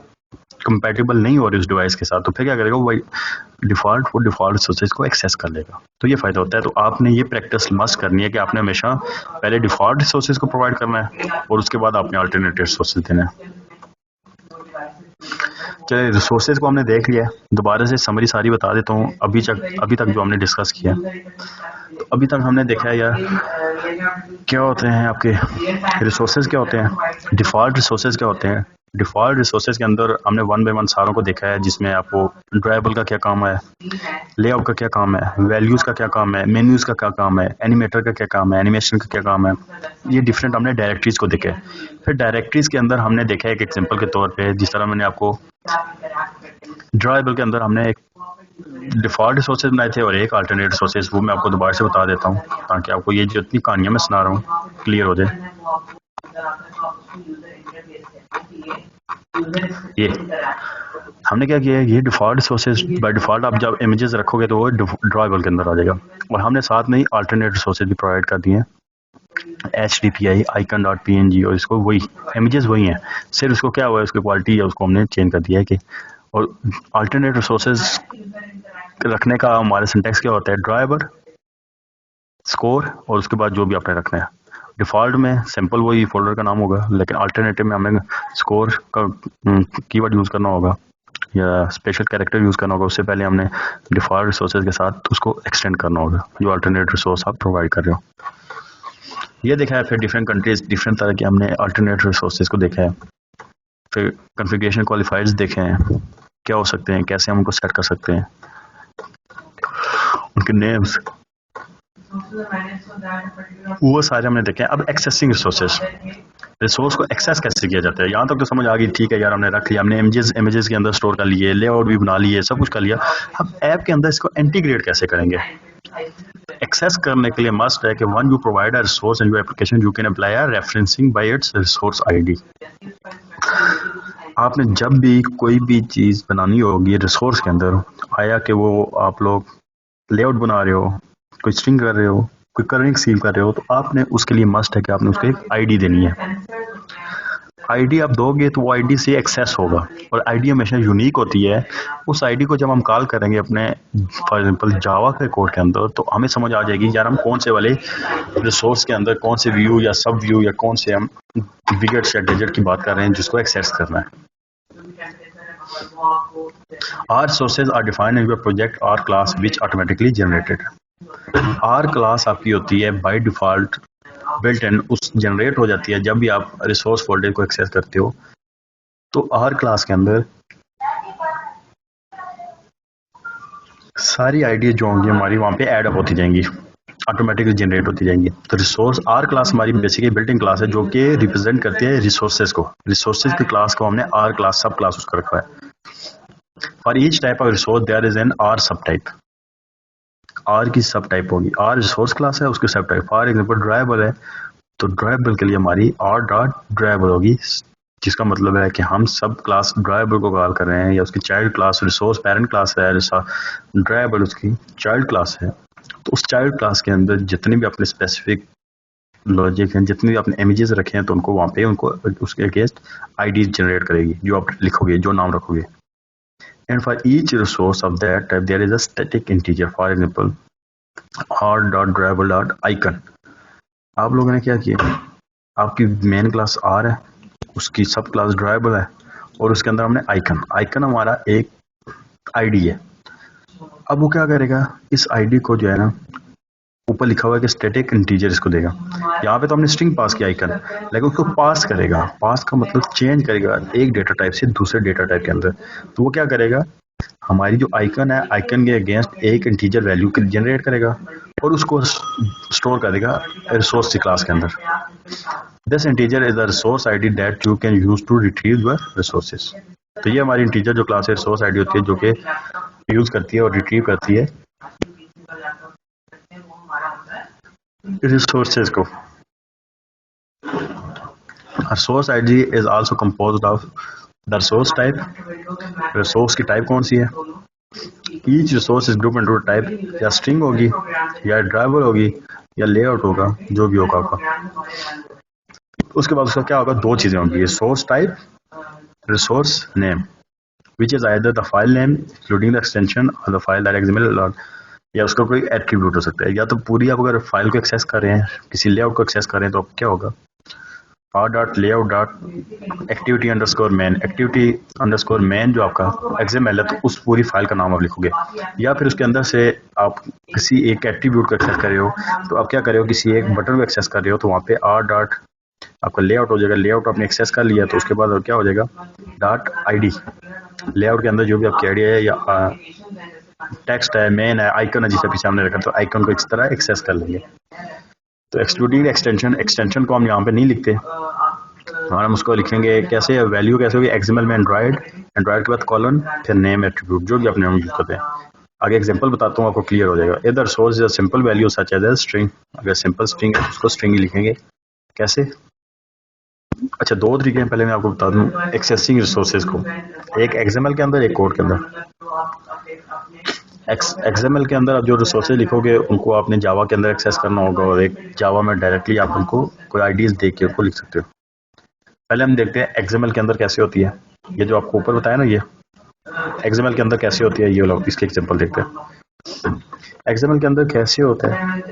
कंपैटिबल नहीं हो रही उस डिवाइस के साथ तो फिर क्या करेगा वो डिफ़ॉल्ट सोर्सेज को एक्सेस कर लेगा। तो ये फ़ायदा होता है। तो आपने ये प्रैक्टिस मस्ट करनी है कि आपने हमेशा पहले डिफ़ॉल्ट सोर्सेज को प्रोवाइड करना है और उसके बाद आपने अल्टरनेटिव सोर्सेज देना है। चलिए, रिसोर्सेज को हमने देख लिया, दोबारा से समरी सारी बता देता हूँ अभी तक जो हमने डिस्कस किया। तो अभी तक हमने देखा है यार क्या होते हैं आपके रिसोर्सेज, क्या होते हैं डिफ़ॉल्ट रिसोर्सेज, क्या होते हैं डिफ़ॉल्ट रिसोर्सेज के अंदर हमने 1 बाय 1 सारों को देखा है, जिसमें आपको ड्राइबल का क्या काम है, लेआउट का क्या काम है, वैल्यूज़ का क्या काम है, मेन्यूज़ का क्या काम है, एनिमेटर का क्या काम है, एनिमेशन का क्या काम है। ये डिफरेंट हमने डायरेक्टरीज़ को देखा है। फिर डायरेक्टरीज़ के अंदर हमने देखा है एक एग्जांपल के तौर पे, जिस तरह मैंने आपको ड्राइबल के अंदर हमने एक डिफ़ॉल्ट रिसोर्सेज बनाए थे और एक अल्टरनेट रिसोर्सेज, वो मैं आपको दोबारा से बता देता हूँ ताकि आपको ये जितनी कहानियाँ मैं सुना रहा हूँ क्लियर हो जाए। ये हमने क्या किया है, ये डिफ़ॉल्ट रिसोर्सेज बाय डिफ़ॉल्ट आप जब इमेजेस रखोगे तो वो ड्राइबल के अंदर आ जाएगा, और हमने साथ में ही अल्टरनेट रिसोर्सेज भी प्रोवाइड कर दिए हैं, HDPI icon.png, और इसको वही इमेजेस वही हैं, सिर्फ उसको क्या हुआ है उसकी क्वालिटी है उसको हमने चेंज कर दिया है कि। और अल्टरनेट रिसोर्सेज रखने का हमारे सिंटेक्स क्या होता है, ड्राइवर स्कोर और उसके बाद जो भी आपने रखना है। डिफ़ॉल्ट में सिंपल वही फोल्डर का नाम होगा, लेकिन अल्टरनेटिव में हमें स्कोर का कीवर्ड यूज़ करना होगा या स्पेशल कैरेक्टर यूज़ करना होगा। उससे पहले हमने डिफ़ॉल्ट रिसोर्सेज के साथ उसको एक्सटेंड करना होगा जो अल्टरनेट रिसोर्स आप प्रोवाइड कर रहे हो। ये देखा है। फिर डिफरेंट कंट्रीज डिफरेंट तरह के हमने अल्टरनेट रिसोर्सेज को देखा है। फिर कॉन्फ़िगरेशन क्वालिफायर्स देखे हैं, क्या हो सकते हैं, कैसे हम उनको सेट कर सकते हैं, उनके नेम्स, वो सारे हमने देखे हैं। अब एक्सेसिंग रिसोर्सेज, रिसोर्स को एक्सेस कैसे किया जाता है, यहाँ तक तो समझ आ गई। ठीक है यार, हमने रख लिया, हमने इमेजेस के अंदर स्टोर कर लिए, लेआउट भी बना लिए, सब कुछ कर लिया। अब ऐप के अंदर इसको इंटीग्रेट कैसे करेंगे? एक्सेस करने के लिए मस्ट है कि one you provide a resource in your application you can apply a referencing bye it's resource ID. आपने जब भी कोई भी चीज़ बनानी होगी रिसोर्स के अंदर, आया कि वो आप लोग लेआउट बना रहे हो, कोई स्ट्रिंग कर रहे हो, कोई कर्निंग सील कर रहे हो, तो आपने उसके लिए मस्ट है कि आपने उसको एक आईडी देनी है। आईडी आप दोगे तो वो आईडी से एक्सेस होगा, और आईडी हमेशा यूनिक होती है। उस आईडी को जब हम कॉल करेंगे अपने फॉर एग्जांपल जावा के कोड के अंदर, तो हमें समझ आ जाएगी यार हम कौन से वाले रिसोर्स के अंदर कौन से व्यू या सब व्यू या कौन से हम विगेट्स या डिजिट की बात कर रहे हैं जिसको एक्सेस करना है। R sources are defined in your project R class which automatically generated. R class आपकी होती है बाय डिफॉल्ट बिल्ट इन, उस जनरेट हो जाती है जब भी आप रिसोर्स फोल्डर को एक्सेस करते हो। तो R क्लास के अंदर सारी आईडी जो होंगी हमारी वहाँ पे ऐड अप होती जाएंगी, ऑटोमेटिकली जनरेट होती जाएंगी। तो रिसोर्स R क्लास हमारी बेसिकली बिल्ट इन क्लास है जो कि रिप्रेजेंट करती है रिसोर्सेज को। रिसोर्सेज की क्लास को हमने R क्लास सब क्लास उसका रखा है। For each type of resource there is an R sub type. R की सब टाइप होगी, R रिसोर्स क्लास है उसकी सब टाइप। फॉर एग्जांपल ड्राइवेबल है तो ड्राइवेबल के लिए हमारी R डॉट ड्राइवेबल होगी, जिसका मतलब है कि हम सब क्लास ड्राइवेबल को कॉल कर रहे हैं, या उसकी child class resource parent class है, ड्राइवेबल उसकी चाइल्ड क्लास है। तो उस चाइल्ड क्लास के अंदर जितने भी अपने स्पेसिफिक लॉजिक हैं, जितने भी आपने इमेजेस रखे हैं, तो उनको वहाँ पे उनको उसके अगेंस्ट आईडी जनरेट करेगी जो आप लिखोगे, जो नाम रखोगे। And for each resource of that type, there is a static integer. For example, r.dribble.icon. आप लोगों ने क्या किया, आपकी मेन क्लास R है, उसकी सब क्लास ड्राइवेबल है, और उसके अंदर हमने आइकन हमारा एक आईडी है। अब वो क्या करेगा, इस आईडी को जो है ना, ऊपर लिखा हुआ है कि स्टैटिक इंटीजर इसको देगा। यहाँ पे तो हमने स्ट्रिंग पास किया आइकन, लेकिन उसको पास करेगा। पास का मतलब चेंज करेगा एक डेटा टाइप से दूसरे डेटा टाइप के अंदर। तो वो क्या करेगा, हमारी जो आइकन है, आइकन के अगेंस्ट एक इंटीजर वैल्यू जनरेट करेगा और उसको स्टोर करेगा रिसोर्स की क्लास के अंदर। This integer is the resource ID that you can use to retrieve your resources. तो ये हमारी इंटीजर जो क्लास है रिसोर्स आईडी होती है, जो कि यूज करती है और रिट्रीव करती है रिसोर्सेज को। Resource ID is also composed of the resource type. Resource की टाइप कौन सी है, each resource is group into type, या स्ट्रिंग होगी या ड्राइवर होगी या लेआउट होगा, जो भी होगा आपका। उसके बाद उसका क्या होगा, दो चीजें होंगी, resource type, resource name, which is either the file name including the extension और द फाइल दैट एक्सएमएल, या उसका कोई एट्रीब्यूट हो सकता है। या तो पूरी आप अगर फाइल को एक्सेस कर रहे हैं, किसी लेआउट को एक्सेस कर रहे हैं, तो क्या होगा, r.layout activity underscore main, activity underscore main जो आपका XML है, तो उस पूरी फाइल का नाम आप लिखोगे। या फिर उसके अंदर से आप किसी एक एट्रीब्यूट को एक्सेस कर रहे हो, तो आप क्या कर रहे हो, किसी एक बटन को एक्सेस कर रहे हो, तो वहाँ पे r डॉट आपका लेआउट हो जाएगा। लेआउट आपने एक्सेस कर लिया, तो उसके बाद क्या हो जाएगा, डॉट आईडी, लेआउट के अंदर जो भी आपकी आईडी है या टेक्स्ट है, मेन है, आइकन है, जिसे पीछे हमने रखा, तो आइकन को इस तरह एक्सेस कर लेंगे। तो एक्सक्लूडिंग एक्सटेंशन को हम यहाँ पे नहीं लिखते, और हम उसको लिखेंगे कैसे, वैल्यू कैसे होगी, एक्सएमएल में एंड्रॉइड के बाद कॉलन, फिर नेम एट्रीब्यूट, जो भी अपने हम यूज करते हैं। आगे एग्जांपल बताता हूँ, आपको क्लियर हो जाएगा। इधर source is simple value such as a string, अगर सिंपल स्ट्रिंग है उसको स्ट्रिंग ही लिखेंगे। कैसे, अच्छा दो तरीके हैं, पहले मैं आपको बता दूँ एक्सेसिंग रिसोर्सेज को, एक एक्सएमएल के अंदर, एक कोड के अंदर। एक्सएमएल के अंदर आप जो रिसोर्सेज लिखोगे उनको आपने जावा के अंदर एक्सेस करना होगा, और एक जावा में डायरेक्टली आप उनको कोई आईडीज देख के उनको लिख सकते हो। पहले हम देखते हैं एक्सएमएल के अंदर कैसे होती है। ये जो आपको ऊपर बताया ना, ये XML के अंदर कैसे होती है, ये लोग इसके एग्जांपल देखते हैं। XML के अंदर कैसे होता है,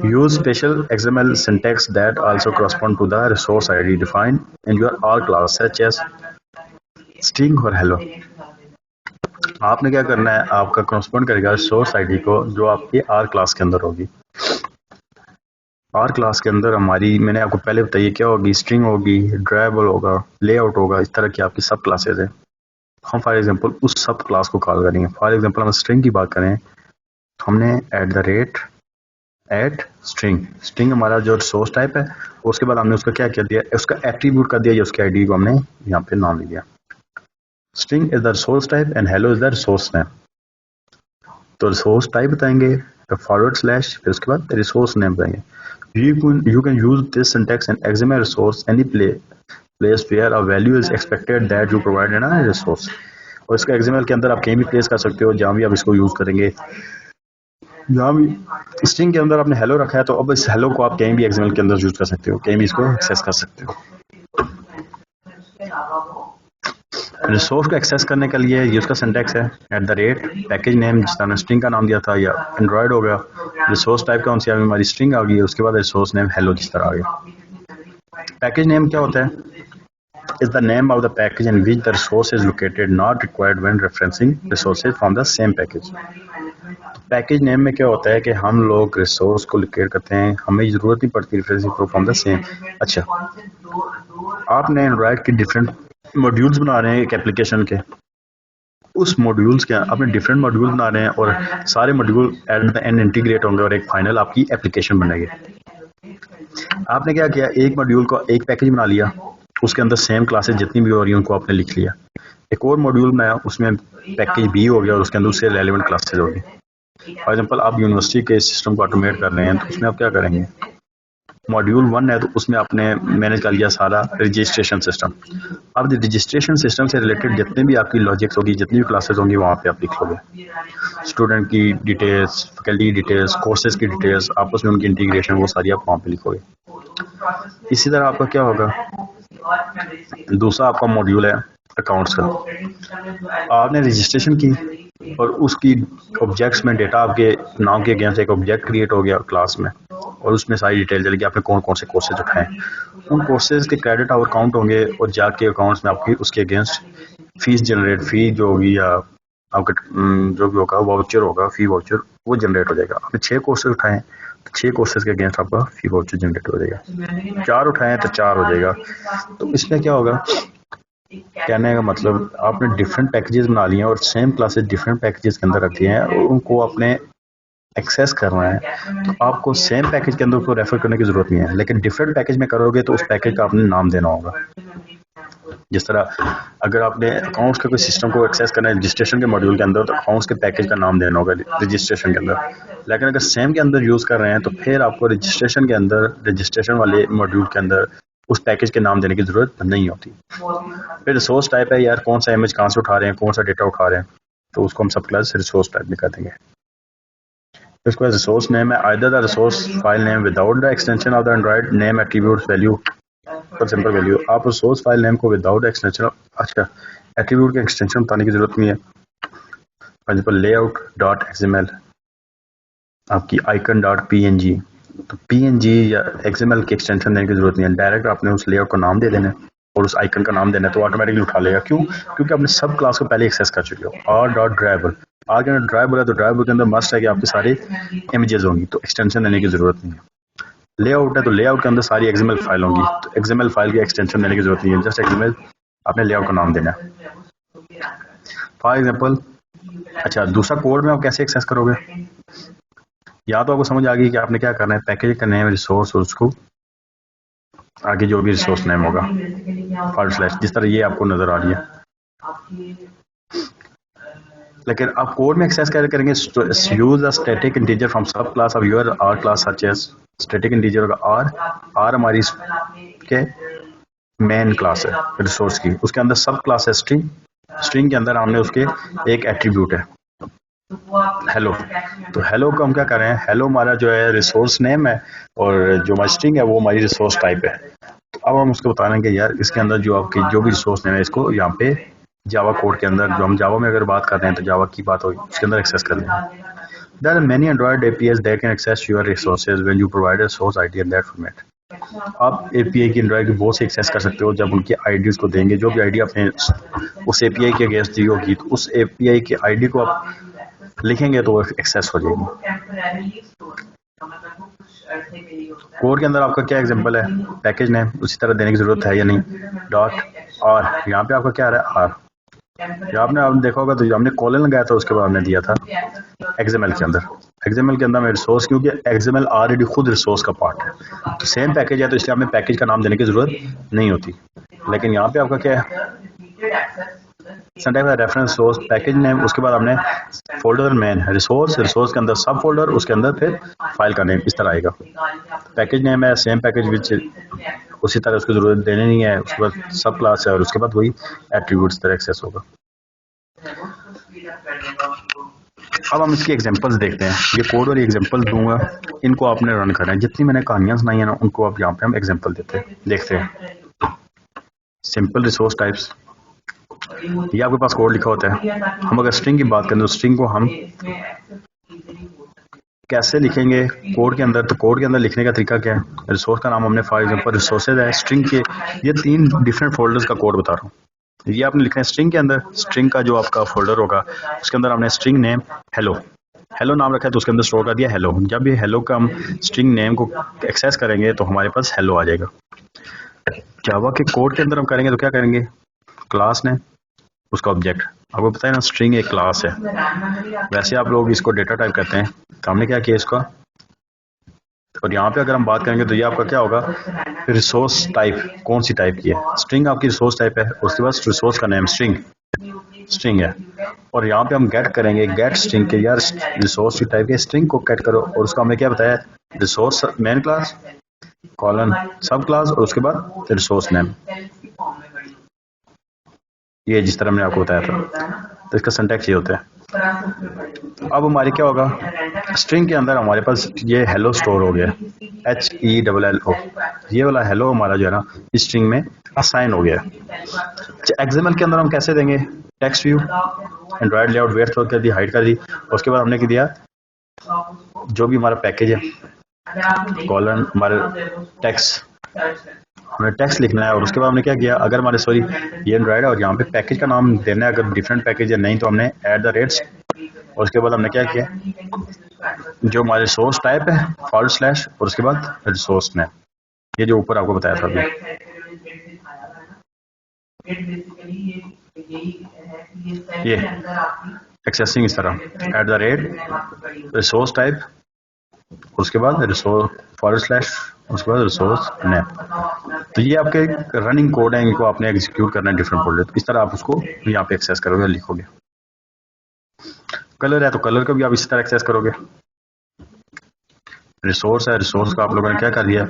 use special XML syntax that also correspond to the resource ID defined in your R class such as string और hello। आपने क्या करना है, आपका correspond करेगा रिसोर्स आईडी को जो आपकी R क्लास के अंदर होगी। R क्लास के अंदर हमारी, मैंने आपको पहले बताइए क्या होगी, स्ट्रिंग होगी, ड्राइवेबल होगा, लेआउट होगा, इस तरह की आपकी सब क्लासेस है। हम फॉर एग्जांपल उस सब क्लास को कॉल करेंगे। फॉर एग्जांपल हम स्ट्रिंग की बात करें, हमने एट स्ट्रिंग हमारा जो रिसोर्स टाइप है, उसके बाद हमने उसका क्या किया दिया, उसका एट्रीब्यूट कर दिया, या उसके आईडी को हमने यहाँ पे नाम लिया। String is the resource type and hello is the resource name. तो रिसोर्स टाइप बताएंगे तो फॉरवर्ड स्लैश, फिर उसके बाद रिसोर्स नेम बताएंगे। You can use this syntax in XML resource any place where a value is expected that you provide in a resource। और इसका XML के अंदर आप कहीं भी प्लेस कर सकते हो, जहाँ भी आप इसको यूज करेंगे। जहाँ भी स्ट्रिंग के अंदर आपने हेलो रखा है, तो अब इस हेलो को आप कहीं भी XML के अंदर यूज कर सकते हो, कहीं भी इसको एक्सेस कर सकते हो। रिसोर्स को एक्सेस करने के लिए ये उसका सिंटैक्स है @ पैकेज नेम, जिस तरह स्ट्रिंग का नाम दिया था, या एंड्रॉयड हो गया, रिसोर्स टाइप कौन सी आ गई, हमारी स्ट्रिंग आ गई, उसके बाद रिसोर्स नेम हेलो जिस तरह आ गया। पैकेज नेम क्या होता है, is the name of the package in which the resource is located, not required when referencing resources from the same package. Package name में क्या होता है कि हम लोग रिसोर्स को लोकेट करते हैं, हमें जरूरत नहीं पड़ती रेफरेंसिंग फ्रॉम द सेम। अच्छा, आपने एंड्रॉयड की डिफरेंट मॉड्यूल्स बना रहे हैं एक एप्लीकेशन के, उस मॉड्यूल्स के आपने डिफरेंट मॉड्यूल बना रहे हैं और सारे module at the end integrate होंगे और एक फाइनल आपकी एप्लीकेशन बनेगी। आपने क्या किया, एक मॉड्यूल को एक पैकेज बना लिया, उसके अंदर सेम क्लासेस जितनी भी हो रही हैं उनको आपने लिख लिया। एक और मॉड्यूल बनाया, उसमें पैकेज बी हो गया और उसके अंदर उससे रेलिवेंट क्लासेज होगी। फॉर एग्जाम्पल आप यूनिवर्सिटी के सिस्टम को ऑटोमेट कर रहे हैं, तो उसमें आप क्या करेंगे, मॉड्यूल 1 है तो उसमें आपने मैनेज कर लिया सारा रजिस्ट्रेशन सिस्टम। अब रजिस्ट्रेशन सिस्टम से रिलेटेड जितने भी आपकी लॉजिक्स होगी, जितनी भी क्लासेस होंगी, वहाँ पे आप लिख लोगे स्टूडेंट की डिटेल्स, फैकल्टी की डिटेल्स, कोर्सेज की डिटेल्स, आपस में उनकी इंटीग्रेशन, वो सारी आप वहाँ पे लिखोगे। इसी तरह आपका क्या होगा, दूसरा आपका मॉड्यूल है अकाउंट्स का, आपने रजिस्ट्रेशन की और उसकी ऑब्जेक्ट्स में डेटा आपके नाम के अगेंस्ट एक ऑब्जेक्ट क्रिएट हो गया क्लास में, और उसमें सारी डिटेल चलेगी आपने कौन कौन से कोर्सेज उठाए, उन कोर्सेज के क्रेडिट आवर काउंट होंगे और जाके अकाउंट्स में आपकी उसके अगेंस्ट फीस जनरेट, फी जो होगी या आपका जो भी होगा वाउचर होगा, फी वाउचर, वो जनरेट हो जाएगा। आपने 6 कोर्सेज उठाए तो 6 कोर्सेज के अगेंस्ट आपका फी वाउचर जनरेट हो जाएगा। 4 उठाए तो 4 हो जाएगा। तो इसमें क्या होगा, कहने का मतलब आपने डिफरेंट पैकेजेस बना लिए हैं और सेम क्लासेस डिफरेंट पैकेजेस के अंदर रखी हैं और उनको आपने एक्सेस करना है, तो आपको सेम पैकेज के अंदर उसको रेफर करने की जरूरत नहीं है, लेकिन डिफरेंट पैकेज में करोगे तो उस पैकेज का आपने नाम देना होगा। जिस तरह अगर आपने अकाउंट्स के कोई सिस्टम को एक्सेस करना है रजिस्ट्रेशन के मॉड्यूल के अंदर, तो अकाउंट्स के पैकेज का नाम देना होगा रजिस्ट्रेशन के अंदर। लेकिन अगर सेम के अंदर यूज़ कर रहे हैं तो फिर आपको रजिस्ट्रेशन के अंदर, रजिस्ट्रेशन वाले मॉड्यूल के अंदर उस पैकेज के नाम देने की ज़रूरत नहीं होती। फिर रिसोर्स टाइप है, यार कौन सा इमेज कहाँ से उठा रहे हैं, कौन सा डेटा उठा रहे हैं, तो उसको हम सब क्लास रिसोर्स टाइप में कर देंगे। इसको रिसोर्स नेम है either the resource file name without the extension of the Android name attribute value, for simple value. आप रिसोर्स फाइल नेम को विदाउट एक्सटेंशन, अच्छा एट्रीब्यूट के एक्सटेंशन बताने की जरूरत नहीं है। For example layout dot XML, आपकी आइकन डॉट पीएनजी, तो पीएनजी या एक्सएमएल की एक्सटेंशन देने की जरूरत नहीं है, डायरेक्ट आपने उस लेआउट को नाम दे देना है और उस आइकन का नाम देना है, तो ऑटोमेटिकली उठा लेगा। क्यों? क्योंकि आपने सब क्लास को पहले एक्सेस कर चुके हो। आर डॉट ड्राइवर, आर के अंदर ड्राइवर है तो ड्राइवर के अंदर मस्ट है कि आपके सारे इमेजेस होंगी, तो एक्सटेंशन देने की जरूरत नहीं है। लेआउट है तो लेआउट के अंदर सारी एक्सएमएल फाइल होंगी, तो एक्सएमएल फाइल की एक्सटेंशन देने की जरूरत नहीं है, जस्ट एक्सएमएल आपने लेआउट का नाम देना है। फॉर एग्जांपल, अच्छा दूसरा कोड में आप कैसे एक्सेस करोगे, या तो आपको समझ आ गई कि आपने क्या करना है, पैकेज का नेम रिसोर्स और उसको आगे जो भी रिसोर्स नेम होगा / जिस तरह ये आपको नजर आ रही है। लेकिन आप कोड में एक्सेस कैसे करेंगे, use a static integer from subclass of your आर class such as, static integer होगा आर हमारी के मेन क्लास है रिसोर्स की, उसके अंदर सब क्लास है स्ट्रिंग, स्ट्रिंग के अंदर हमने उसके एक एट्रीब्यूट है हेलो, तो हेलो को हम क्या कर रहे हैं, हेलो हमारा जो है रिसोर्स नेम है और जो हमारी स्ट्रिंग है वो हमारी रिसोर्स टाइप है। तो अब हम उसको बता रहे हैं कि यार इसके अंदर जो आपकी जो भी रिसोर्स नेम है इसको यहाँ पे जावा कोड के अंदर, जो हम जावा में अगर बात कर रहे हैं तो जावा की बात होगी, उसके अंदर एक्सेस कर लें। There are many Android APIs that can access your resources when you provide a source ID in that format. आप API की Android की बहुत से एक्सेस कर सकते हो जब उनकी आईडीज को देंगे, जो भी आईडी आपने उस API के अगेंस्ट दी होगी तो उस API की आईडी को आप लिखेंगे तो वो एक्सेस हो जाएगी। कोड के अंदर आपका क्या एग्जांपल है, पैकेज नेम उसी तरह देने की जरूरत है या नहीं, डॉट और यहाँ पे आपका क्या आ रहा है आर। आपने देखा होगा तो जो हमने कॉलन लगाया था उसके बाद हमने दिया था एक्सएमएल के अंदर। एक्सएमएल के अंदर में रिसोर्स, क्योंकि एक्सएमएल ऑलरेडी खुद रिसोर्स का पार्ट है तो सेम पैकेज है तो इसलिए हमें पैकेज का नाम देने की जरूरत नहीं होती। लेकिन यहाँ पे आपका क्या है, रेफरेंस सोर्स पैकेज नेम, उसके बाद हमने फोल्डर मेन रिसोर्स, रिसोर्स के अंदर सब फोल्डर, उसके अंदर फिर फाइल का नेम इस तरह आएगा। पैकेज नेम है सेम पैकेज विच, उसी तरह उसकी जरूरत देने नहीं है। उसके बाद सब क्लास है और उसके बाद वही एट्रीब्यूट्स तरह एक्सेस होगा। अब हम इसकी एग्जांपल्स देखते हैं। ये कोड वाली एग्जांपल दूंगा, इनको आपने रन करना है। जितनी मैंने कहानियां सुनाई है ना उनको आप यहाँ पे हम एग्जांपल देखते हैं। सिंपल रिसोर्स टाइप्स, ये आपके पास कोड लिखा होता है। हम अगर स्ट्रिंग की बात करें तो स्ट्रिंग को हम कैसे लिखेंगे कोड के अंदर, तो कोड के अंदर लिखने का तरीका क्या है, रिसोर्स का नाम हमने फॉर एग्जांपल रिसोर्सेज है, स्ट्रिंग के ये 3 डिफरेंट फोल्डर्स का कोड बता रहा हूँ। ये आपने लिखना है स्ट्रिंग के अंदर, स्ट्रिंग का जो आपका फोल्डर होगा उसके अंदर हमने स्ट्रिंग नेम हेलो, हेलो नाम रखा है तो उसके अंदर स्टोर कर दिया हेलो। जब ये हेलो का हम स्ट्रिंग नेम को एक्सेस करेंगे तो हमारे पास हेलो आ जाएगा। जावा के कोड के अंदर हम करेंगे तो क्या करेंगे, क्लास नेम उसका ऑब्जेक्ट, आपको पता है ना स्ट्रिंग एक क्लास है। वैसे आप लोग इसको डेटा टाइप करते हैं, तो हमने क्या किया इसका, और यहाँ पे अगर हम बात करेंगे तो ये आपका क्या होगा, रिसोर्स टाइप कौन सी टाइप की है, स्ट्रिंग आपकी रिसोर्स टाइप है। उसके बाद रिसोर्स का नेम स्ट्रिंग है, और यहाँ पे हम गेट करेंगे, गेट स्ट्रिंग के यार रिसोर्स की टाइप के स्ट्रिंग को गेट करो, और उसको हमने क्या बताया, रिसोर्स मेन क्लास कॉलन सब क्लास और उसके बाद रिसोर्स नेम। ये जिस तरह मैंने आपको बताया था, तो इसका सिंटैक्स ये होता है। अब हमारे क्या होगा, स्ट्रिंग के अंदर हमारे पास ये हेलो स्टोर हो गया, HELLO, ये वाला हेलो हमारा जो है ना इस स्ट्रिंग में असाइन हो गया। एक्सएमएल के अंदर हम कैसे देंगे, text view, android layout, weight कर दी, हाइड कर दी, उसके बाद हमने क्या दिया, जो भी हमारा पैकेज है कॉलन हमारे टेक्स्ट, हमें टेक्स्ट लिखना है, और उसके बाद हमने क्या किया, अगर हमारे सॉरी ये एंड्रॉइड है और यहाँ पे पैकेज का नाम देना है, अगर डिफरेंट पैकेज है नहीं तो हमने @, और उसके बाद हमने क्या किया, जो हमारे रिसोर्स टाइप है / और उसके बाद रिसोर्स नेम, ये जो ऊपर आपको बताया था अभी, ये एक्सेसिंग इस तरह @ रिसोर्स टाइप, उसके बाद रिसोर्स / उसके बाद रिसोर्स नेम। तो ये आपके रनिंग कोड है, इनको आपने एग्जीक्यूट करना है डिफरेंट फोल्डर, तो इस तरह आप उसको यहाँ पे एक्सेस करोगे, लिखोगे। कलर है तो कलर को भी आप इसी तरह एक्सेस करोगे। रिसोर्स है, रिसोर्स का आप लोगों ने क्या कर दिया,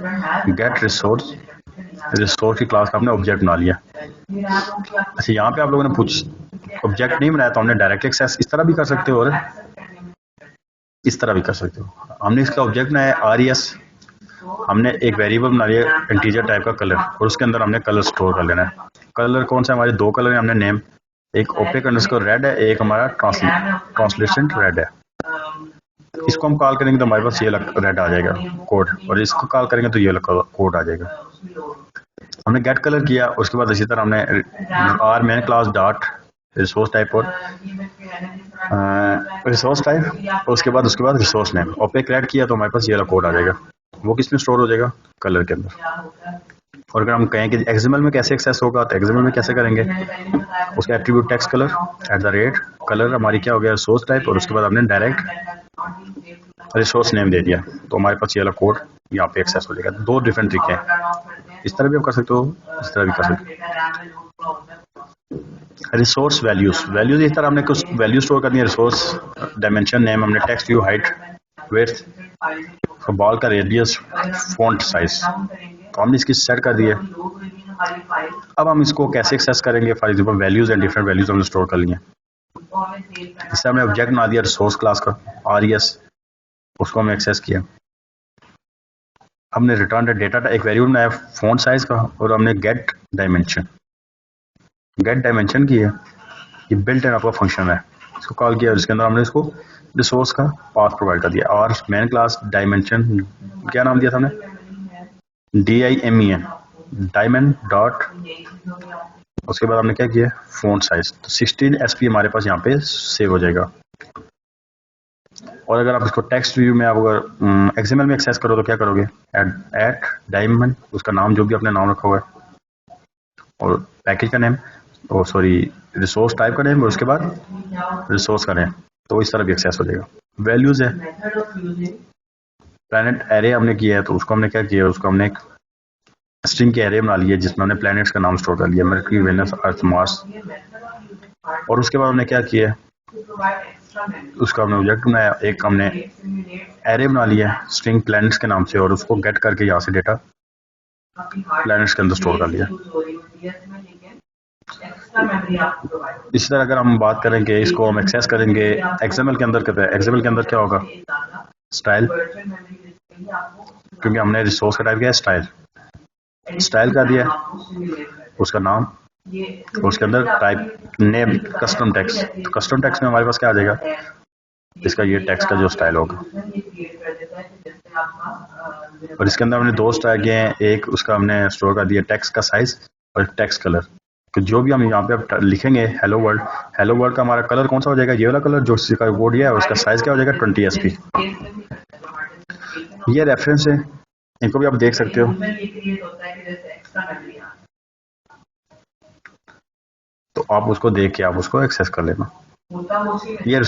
गेट रिसोर्स, रिसोर्स की क्लास का आपने ऑब्जेक्ट बना लिया। अच्छा यहाँ पे आप लोगों ने ऑब्जेक्ट नहीं बनाया तो हमने डायरेक्ट एक्सेस इस तरह भी कर सकते हो और इस तरह भी कर सकते हो। हमने इसका ऑब्जेक्ट बनाया RES, हमने एक वेरिएबल बना लिया इंटीजर टाइप का कलर, और उसके अंदर हमने कलर स्टोर कर लेना है। कलर कौन सा, हमारे 2 कलर हैं, हमने नेम, एक ओपेक अंडरस्कोर रेड है, एक हमारा ट्रांसलेशेंट रेड है। इसको हम कॉल करेंगे तो हमारे पास ये रेड आ जाएगा कोड, और इसको कॉल करेंगे तो ये कोड आ जाएगा। हमने गेट कलर किया, उसके बाद इसी तरह हमने R main class dot resource type और रिसोर्स टाइप, उसके बाद रिसोर्स नेम, ओपेक रेड किया तो हमारे पास ये वाला कोड आ जाएगा। वो किस में स्टोर हो जाएगा, कलर के अंदर। और अगर हम कहें कि एक्सएमएल में कैसे एक्सेस होगा तो एक्सएमएल में कैसे करेंगे, उसका एट्रीब्यूट टेक्स्ट कलर @ कलर हमारी क्या हो गया रिसोर्स टाइप, और उसके बाद हमने डायरेक्ट रिसोर्स नेम दे दिया तो हमारे पास ये वाला कोड यहाँ पे एक्सेस हो जाएगा। 2 डिफरेंट तरीके हैं, इस तरह भी आप कर सकते हो, इस तरह भी कर सकते हो। रिसोर्स वैल्यूज इस तरह हमने कुछ वैल्यू स्टोर करनी है, रिसोर्स डायमेंशन नेम हमने text view, height, width, ball का रेडियस, फॉन्ट साइज, तो हमने इसकी सेट कर दी है। अब हम इसको कैसे एक्सेस करेंगे, for example values and different values हमने स्टोर कर ली हैं। इससे हमने ऑब्जेक्ट बना दिया रिसोर्स क्लास का RES, उसको हमने एक्सेस किया। हमने रिटर्न डेटा एक वेरिएबल बनाया फॉन्ट साइज का, और हमने गेट डायमेंशन की है, ये बिल्ट इन आपका फंक्शन है, इसको कॉल किया, जिसके अंदर हमने इसको रिसोर्स का पाथ प्रोवाइड कर दिया। और मेन क्लास डायमेंशन क्या नाम दिया था हमने, DIMEN, डायमंड डॉट, उसके बाद हमने क्या किया फ़ॉन्ट साइज, तो 16 SP हमारे पास यहाँ पे सेव हो जाएगा। और अगर आप इसको टेक्स्ट व्यू में आप अगर XML में एक्सेस करो तो क्या करोगे, एट डायमंड, उसका नाम जो भी आपने नाम रखा हुआ है, और पैकेज का नेम, और सॉरी रिसोर्स टाइप का नेम, और उसके बाद रिसोर्स का नेम, तो इस तरह भी एक्सेस हो जाएगा। वैल्यूज है, प्लैनेट एरे हमने किया है, तो उसको हमने क्या किया, उसको हमने एक स्ट्रिंग के एरे बना लिया जिसमें हमने प्लैनेट्स का नाम स्टोर कर लिया, मरकरी, वेनस, अर्थ, मार्स। और उसके बाद हमने क्या किया, उसका हमने ऑब्जेक्ट बनाया, एक हमने एरे बना लिया स्ट्रिंग प्लैनेट्स के नाम से, और उसको गेट करके यहाँ से डेटा प्लैनेट्स के अंदर स्टोर कर लिया। इसी तरह अगर हम बात करेंगे, इसको हम एक्सेस करेंगे XML के अंदर, कहते हैं XML के अंदर क्या होगा, स्टाइल, क्योंकि हमने रिसोर्स का टाइप किया स्टाइल, स्टाइल का दिया उसका नाम, उसके अंदर टाइप नेम कस्टम टेक्स्ट, तो कस्टम टेक्स्ट में हमारे पास क्या आ जाएगा, इसका ये टेक्स्ट का जो स्टाइल होगा। और इसके अंदर हमने दो स्टाइल किए हैं, एक उसका हमने स्टोर कर दिया टेक्स्ट का साइज और टेक्स्ट कलर, तो जो भी हम यहाँ पे लिखेंगे हेलो वर्ल्ड, हेलो वर्ल्ड का हमारा कलर कौन सा हो जाएगा, ये वाला कलर जो इसका कोड है, उसका साइज क्या हो जाएगा 20 SP। ये रेफरेंस है, इनको भी आप देख सकते हो। तो आप उसको देख के आप उसको एक्सेस कर लेना। ये